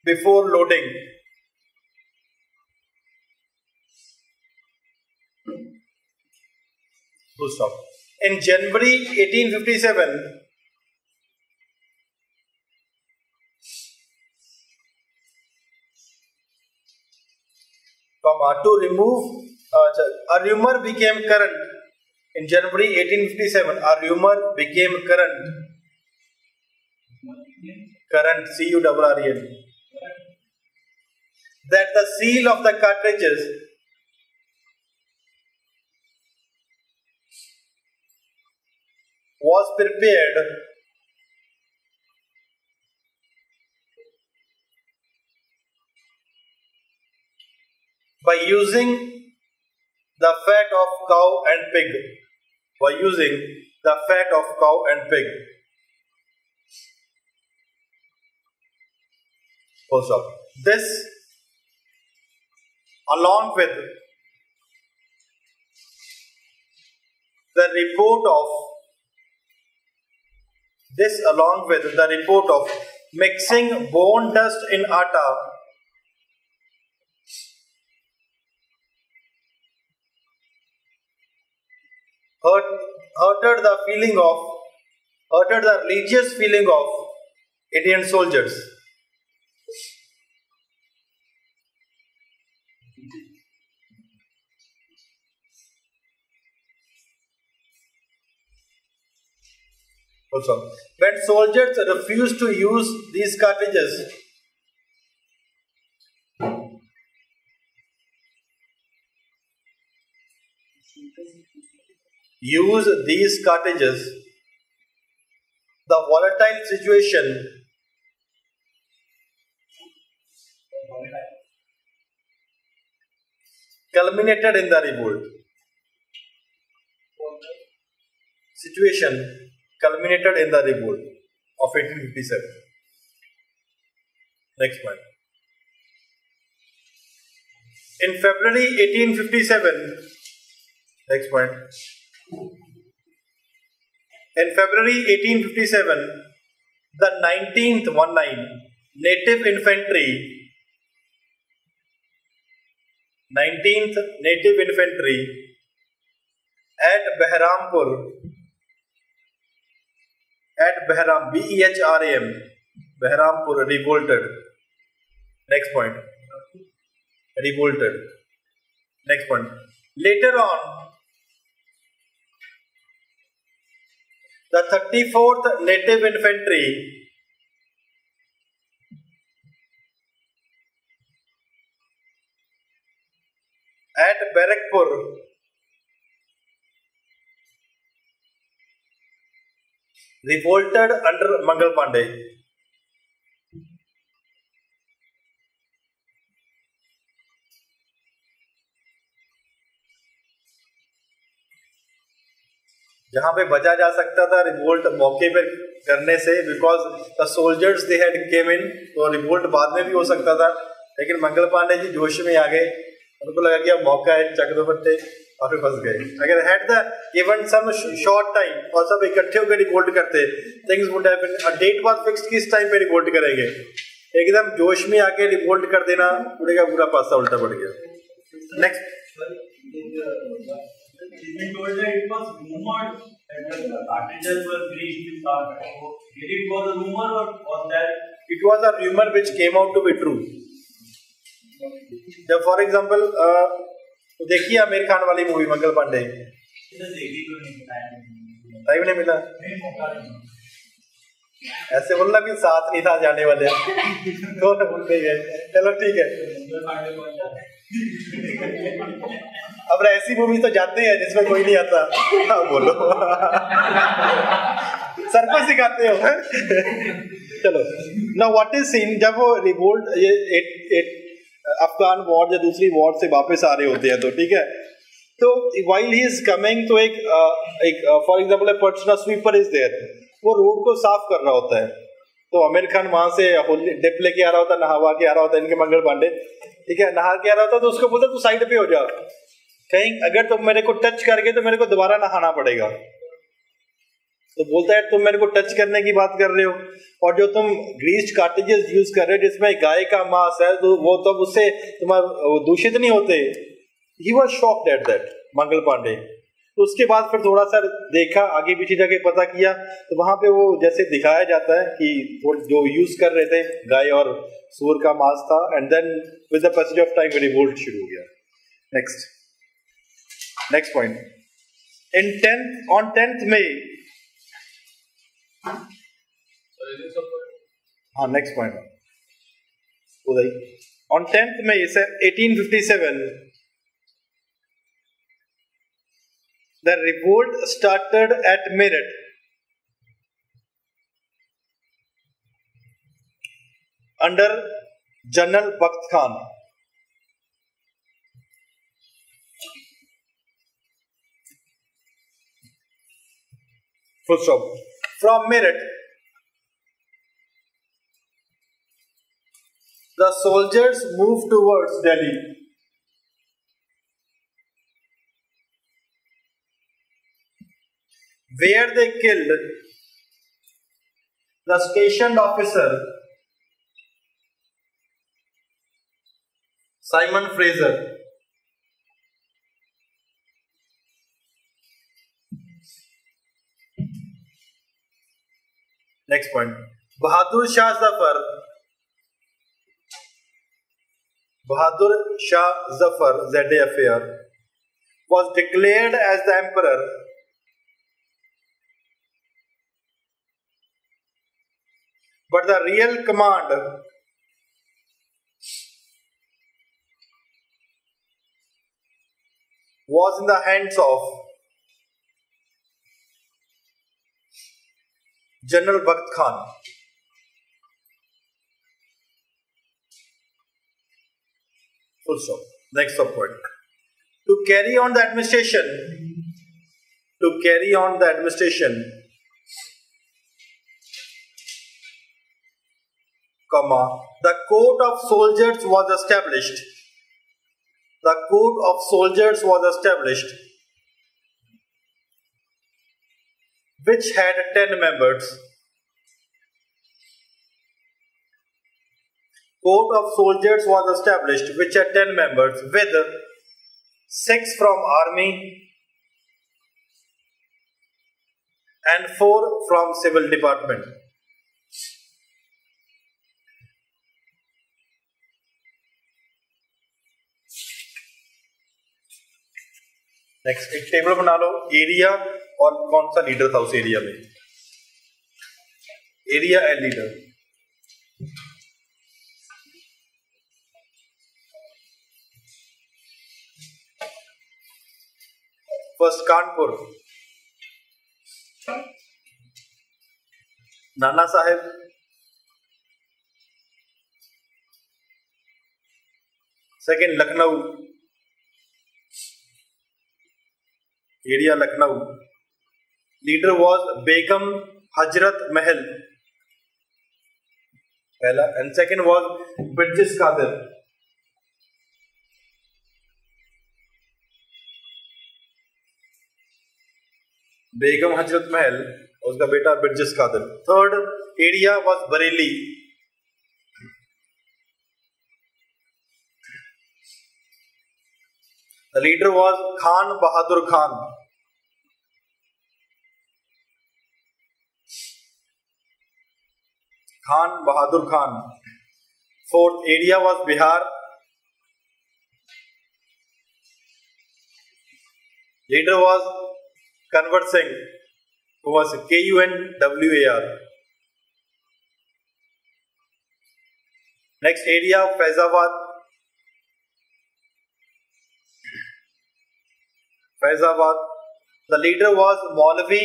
before loading. Full stop. In January 1857, to remove a rumor became current. In January 1857, a rumor became current. Current, CURRENT. That the seal of the cartridges was prepared by using the fat of cow and pig. By using the fat of cow and pig. Full stop. This, along with the report of mixing bone dust in atta hurted the religious feeling of Indian soldiers. Also, when soldiers refused to use these cartridges, the volatile situation culminated in the revolt. Culminated in the revolt of 1857. Next point. In February 1857, next point. In February 1857, the 19th Native Infantry at Behrampur, Behrampur revolted. Next point. Revolted. Next point. Later on, the 34th Native Infantry Barrackpore revolted under Mangal Pandey. जहां पे बचा जा सकता था revolt मौके पे करने से, because the soldiers they had came in, तो रिवोल्ट बाद में भी हो सकता था, लेकिन मंगल पांडे जी जोश में आ गए, उनको लगा कि अब मौका है, चक दो फट्टे और फिर फंस गए. अगर had the given some short time और सब इकट्ठे होकर रिवोल्ट करते, things would have been, a date was fixed किस टाइम पे रिवोल्ट करेंगे, एकदम जोश में आके रिवोल्ट कर देना, पूरे का पूरा पासा उल्टा पड़ गया. Next, It's been told that it was rumored that the cartridges were breached with carbon. So, really it was a rumor or was that? it was a rumor which came out to be true. जब for example देखिए आमिर खान वाली movie Mangal Pandey, time नहीं मिला, ऐसे बोलना भी साथ नहीं था जाने वाले तो भूल गए. चलो ठीक है, अब ऐसी मूवी तो जाते हैं जिसमें कोई नहीं आता. हाँ बोलो सर को सिखाते हो. चलो ना, व्हाट इज सीन, जब वो रिवोल्ट ये अफगान वॉर या दूसरी वॉर से वापस आ रहे होते हैं, तो ठीक है, तो व्हाइल ही इज कमिंग, तो एक for example a personal sweeper is there, वो रोड को साफ कर रहा होता है, तो आमिर खान वहां से डिप लेके आ रहा होता है, नहावा के आ रहा होता है, इनके मंगल पांडे, ठीक है, नहा के आ रहा होता है, तो उसको बोलता तू साइड पे हो जा, कहीं अगर तुम मेरे को टच कर गए तो मेरे को दोबारा नहाना पड़ेगा. तो बोलता है तुम मेरे को टच करने की बात कर रहे हो, और जो तुम ग्रीस्ड कार्ट्रिजेस यूज कर रहे हो जिसमें गाय का मांस है, तो वो तब उससे तुम्हारा दूषित नहीं होते. He was shocked at that Mangal Pandey. तो उसके बाद फिर थोड़ा सा देखा, आगे पीछे जाके पता किया, तो वहां पे वो जैसे दिखाया जाता है कि जो यूज कर रहे थे गाय और सूअर का मांस था, and then with the passage of time revolt शुरू हो गया. Next point, on 10th May, हाँ next point Uday, on 10th May 1857 the revolt started at Meerut. Under General Bakht Khan. Full stop. From Meerut, the soldiers moved towards Delhi. Where they killed the stationed officer Simon Fraser. Next point, Bahadur Shah Zafar ZAFR was declared as the emperor but the real command was in the hands of General Bakht Khan. Full stop. Next subpoint. To carry on the administration, the court of soldiers was established. Which had 10 members. Court of soldiers was established, which had 10 members, with 6 from army and 4 from civil department. Next एक table बना लो, area और कौन सा leader था उस area में, area and leader. First Kanpur, Nana Sahib. Second Lucknow, area Lucknow. Leader was Begum Hajrat Mahal. Pehla. And second was British Qadir. Begum Hajrat Mahal, उसका बेटा Birjis Qadr. Third area was Bareilly. The leader was Khan Bahadur Khan. Khan Bahadur Khan. Fourth area was Bihar. Leader was Kanwar Singh, who was Kunwar. Next area, Faizabad. Faizabad. The leader was Maulvi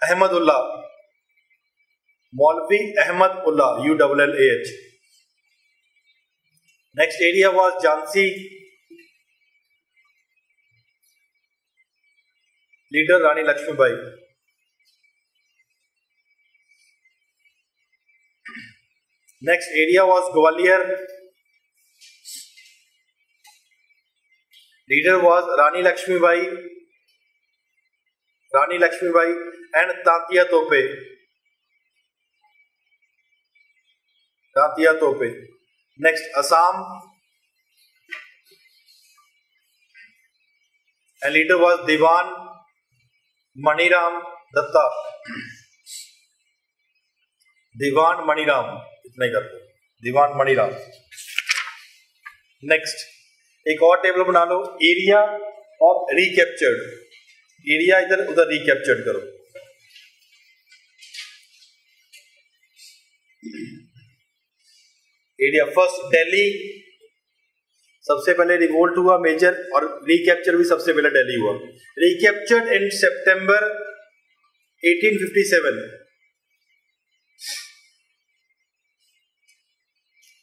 Ahmadullah. Maulvi Ahmadullah, ULLAH. Next area was Jhansi. Leader Rani Lakshmibai. Next area was Gwalior. Leader was Rani Lakshmibai and Tatia Tope. Next Assam. And leader was Diwan Maniram Datta. Diwan Maniram. इतना ही करते. Diwan Maniram. Next, एक और table बना लो. Area of recaptured. Area इधर उधर recaptured करो. Area first Delhi. सबसे पहले रिवोल्ट हुआ मेजर, और रिकैप्चर भी सबसे पहले दिल्ली हुआ. रिकैप्चर्ड इन सितंबर 1857.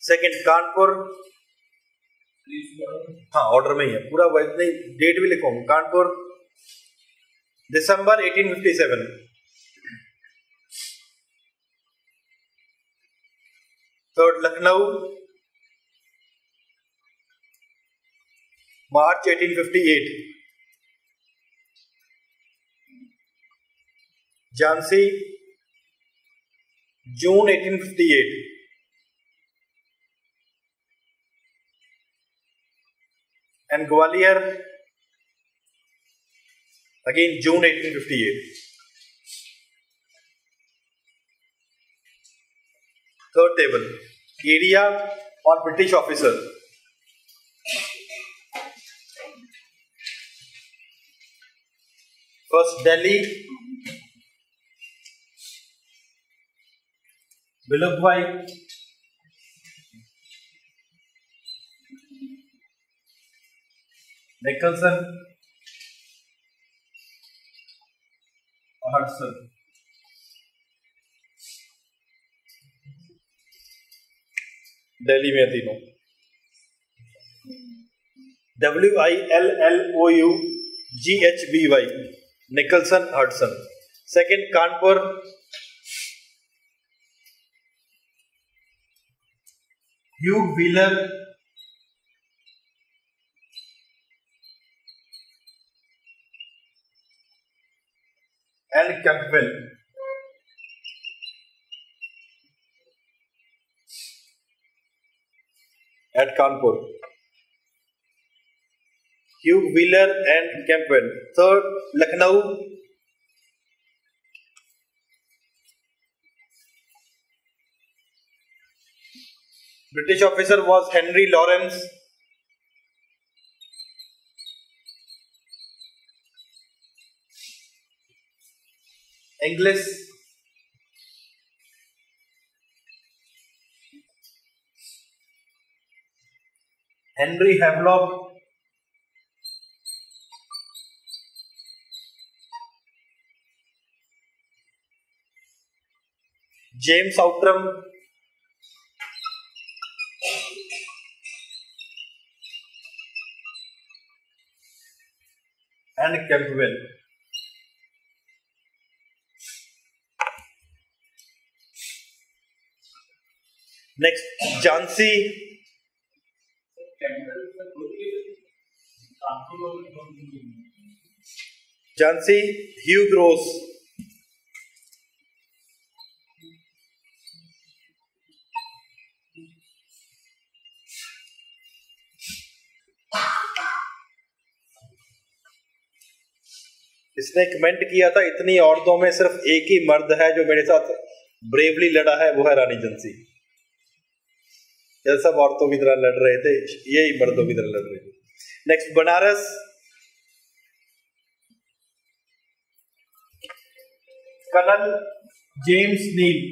सेकंड कानपुर. हाँ ऑर्डर में ही है पूरा, नहीं डेट भी लिखो. कानपुर दिसंबर 1857. Third Lucknow March 1858. Jhansi, June 1858. And Gwalior, again June 1858. Third table, area or British officer. First Delhi, Villabhai, Nicholson, Hudson. Delhi में तीनों. WILLOUGHBY. Nicholson, Hudson. Second, Kanpur. Hugh Wheeler. And Campbell. At Kanpur. Hugh Wheeler and Campbell. Third, Lucknow. British officer was Henry Lawrence. English. Henry Havelock. James Outram, and Campbell. Next, Jansi, Hugh Gross, इसने comment किया था इतनी औरतों में सिर्फ एक ही मर्द है जो मेरे साथ ब्रेवली लड़ा है, वो है रानी झंसी। ये सब औरतों की तरह लड़ रहे थे, यही मर्दों की तरह लड़ रहे थे। नेक्स्ट, बनारस, कर्नल जेम्स नील,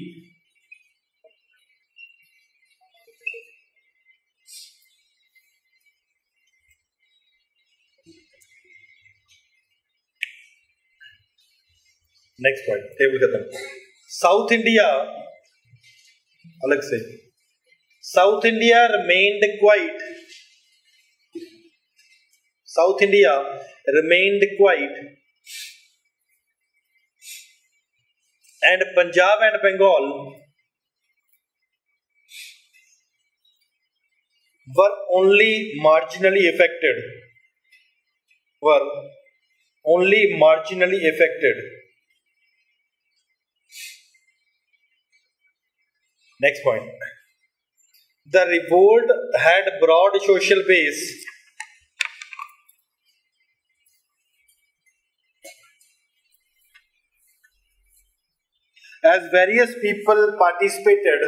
नेक्स्ट पॉइंट, टेबल खत्म। साउथ इंडिया, अलग से, south India remained quiet, South India remained quiet, and Punjab and Bengal were only marginally affected, Next point. The revolt had broad social base as various people participated,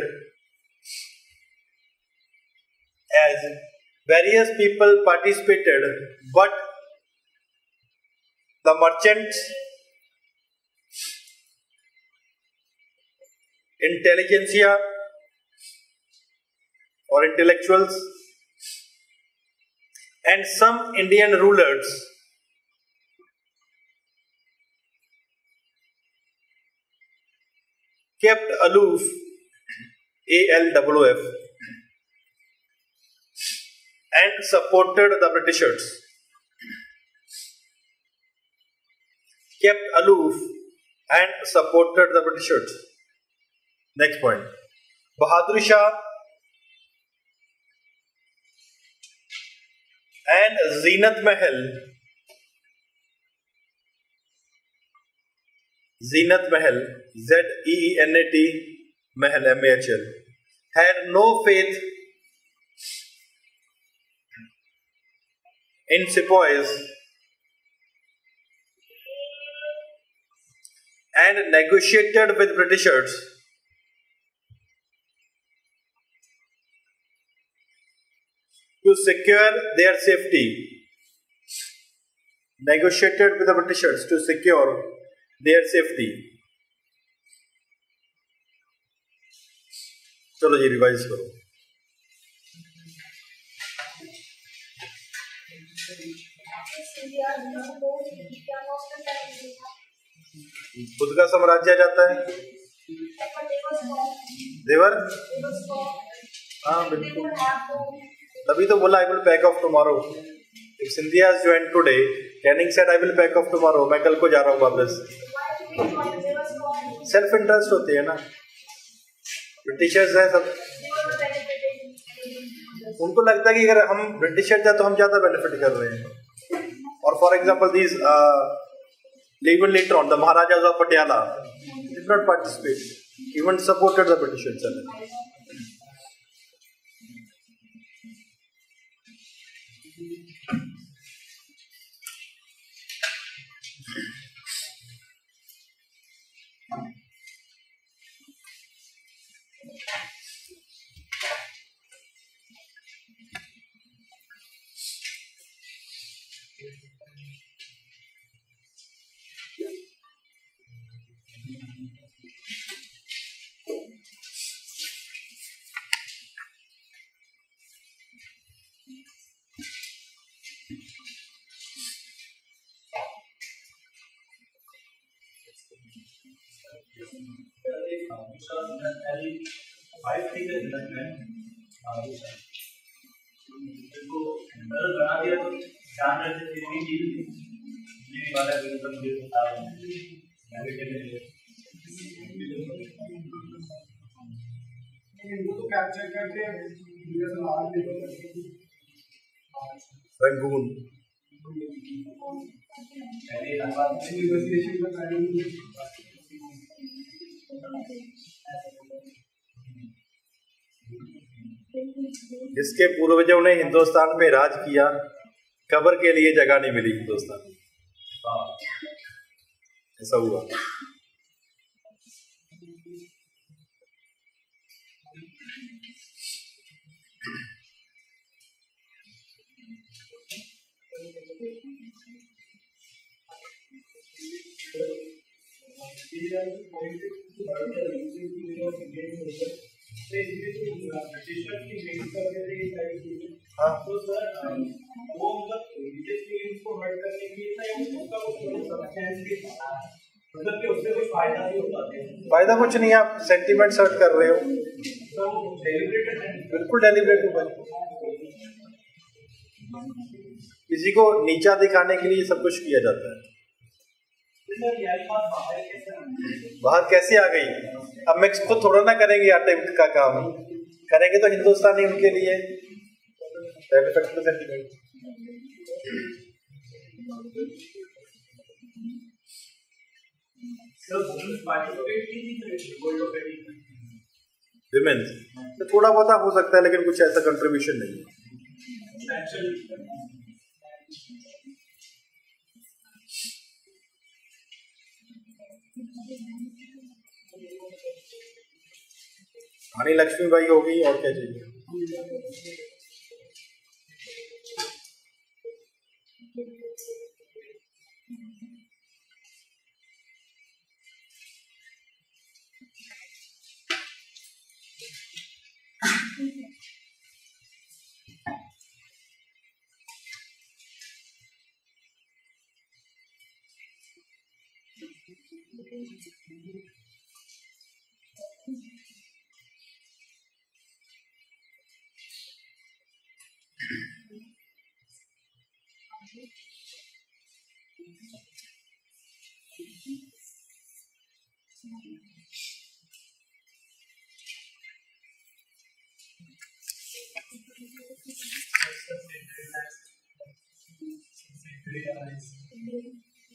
but the merchants, intelligentsia or intellectuals, and some Indian rulers kept aloof, ALOOF, and supported the Britishers. Kept aloof and supported the Britishers. Next point. Bahadur Shah and Zeenat Mahal, ZEENAT Mahal, MAHL, had no faith in sepoys and negotiated with Britishers to secure their safety. Negotiated with the Britishers to secure their safety. चलो जी revise करो। खुद का साम्राज्य आ जाता है, देवर, हाँ बिल्कुल, तभी तो बोला I will pack off tomorrow. If Scindia has joined today, Canning said I will pack off tomorrow. मैं कल को जा रहा हूँ वापस। सेल्फ इंटरेस्ट होती है ना, ब्रिटिशर्स है सब, उनको लगता है कि अगर हम ब्रिटिशर जाए तो हम ज्यादा बेनिफिट कर रहे हैं। और for example these even later on the Maharajas of Patiala did not participate, even supported the Britishers. Five थी के इसको बना दिया तो जान रहे थे फिर भी ये वाला बिल्कुल मुझे बता रहे हैं इनको तो कैप्चर करके रंगून जिसके पूर्वजों ने हिंदुस्तान पे राज किया, कब्र के लिए जगह नहीं मिली हिंदुस्तान, ऐसा हुआ। हाँ तो सर वो मतलब को हर्ट करने के लिए मतलब कि उससे कोई फायदा नहीं होता है। फायदा कुछ नहीं है, आप सेंटीमेंट सर्ट कर रहे हो। तो डेलिब्रेटेड है, बिल्कुल डेलिब्रेट होगा। किसी को नीचा दिखाने के लिए सब कुछ किया जाता है। बाहर कैसे आ गई? अब मैं खुद थोड़ा ना करेंगे आटे का काम, करेंगे तो हिंदुस्तानी उनके लिए। सेंटीमेंट विमेंस तो थोड़ा बहुत हो सकता है, लेकिन कुछ ऐसा कंट्रीब्यूशन नहीं है। रानी लक्ष्मीबाई होगी और क्या चाहिए।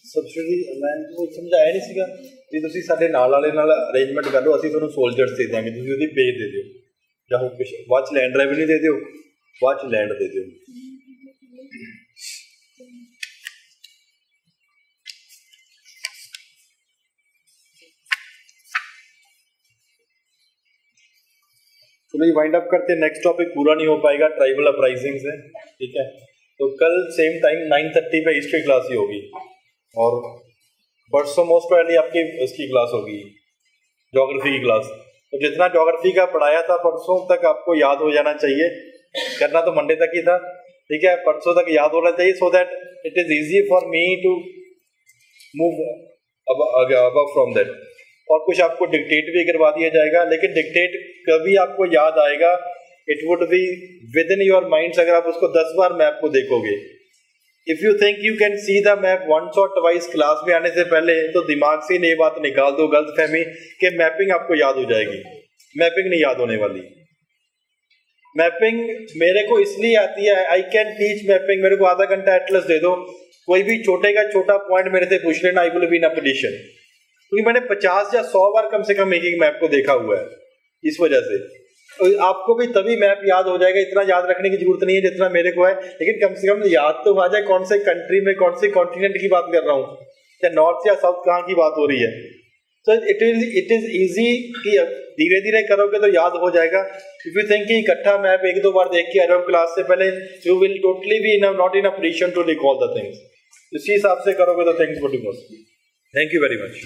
ਸਬਸਿਡੀ ਮੈਂ ਉਹ ਸਮਝਾਇਆ ਨਹੀਂ ਸੀਗਾ ਵੀ ਤੁਸੀਂ ਸਾਡੇ ਨਾਲ ਵਾਲੇ ਨਾਲ ਅਰੇਂਜਮੈਂਟ ਕਰ ਲਓ, ਅਸੀਂ ਤੁਹਾਨੂੰ ਸੋਲਜਰਸ ਦੇ ਦਿਆਂਗੇ, ਤੁਸੀਂ ਉਹਦੀ ਪੇ ਦੇ ਦਿਓ ਜਾਂ ਹੋਰ ਕੁਛ, ਬਾਅਦ 'ਚ ਲੈਂਡ ਰੈਵਨਿਊ ਦੇ ਦਿਓ, ਬਾਅਦ 'ਚ ਲੈਂਡ ਦੇ ਦਿਓ। चलो ये वाइंड अप करते हैं, नेक्स्ट टॉपिक पूरा नहीं हो पाएगा, ट्राइबल अपराइजिंग से, ठीक है। तो कल सेम टाइम 9:30 पे हिस्ट्री क्लास ही होगी और परसों मोस्ट प्रोबेबली आपकी इसकी क्लास होगी, ज्योग्राफी की क्लास। तो जितना ज्योग्राफी का पढ़ाया था परसों तक आपको याद हो जाना चाहिए, करना तो मंडे तक ही था, ठीक है, परसों तक याद होना चाहिए, so that it is easy for me to move अब फ्रॉम दैट। और कुछ आपको डिक्टेट भी करवा दिया जाएगा, लेकिन डिक्टेट कभी आपको याद आएगा, it would be within your minds अगर आप उसको 10 बार मैप को देखोगे। If you think you can see the map once और ट्वाइस क्लास में आने से पहले, तो दिमाग से ये बात निकाल दो गलत फहमी कि मैपिंग आपको याद हो जाएगी। मैपिंग नहीं याद होने वाली। मैपिंग मेरे को इसलिए आती है, आई कैन टीच मैपिंग, मेरे को आधा घंटा एटलस दे दो, कोई भी छोटे का छोटा पॉइंट मेरे से पूछ लेना, I will be in a position, क्योंकि मैंने 50 या 100 बार कम से कम एक मैप को देखा हुआ है। इस वजह से तो आपको भी तभी मैप याद हो जाएगा, इतना याद रखने की जरूरत नहीं है जितना मेरे को है, लेकिन कम से कम याद तो आ जाए कौन से कंट्री में कौन से कॉन्टिनेंट की बात कर रहा हूँ, या नॉर्थ या साउथ कहाँ की बात हो रही है। तो इट इज ईजी कि धीरे धीरे करोगे तो याद हो जाएगा। इफ यू थिंक कि इकट्ठा मैप 1-2 बार देख के आ रहे हो क्लास से पहले, you will totally be not in a position to recall the things. इसी हिसाब से करोगे तो things would be possible. Thank you very much.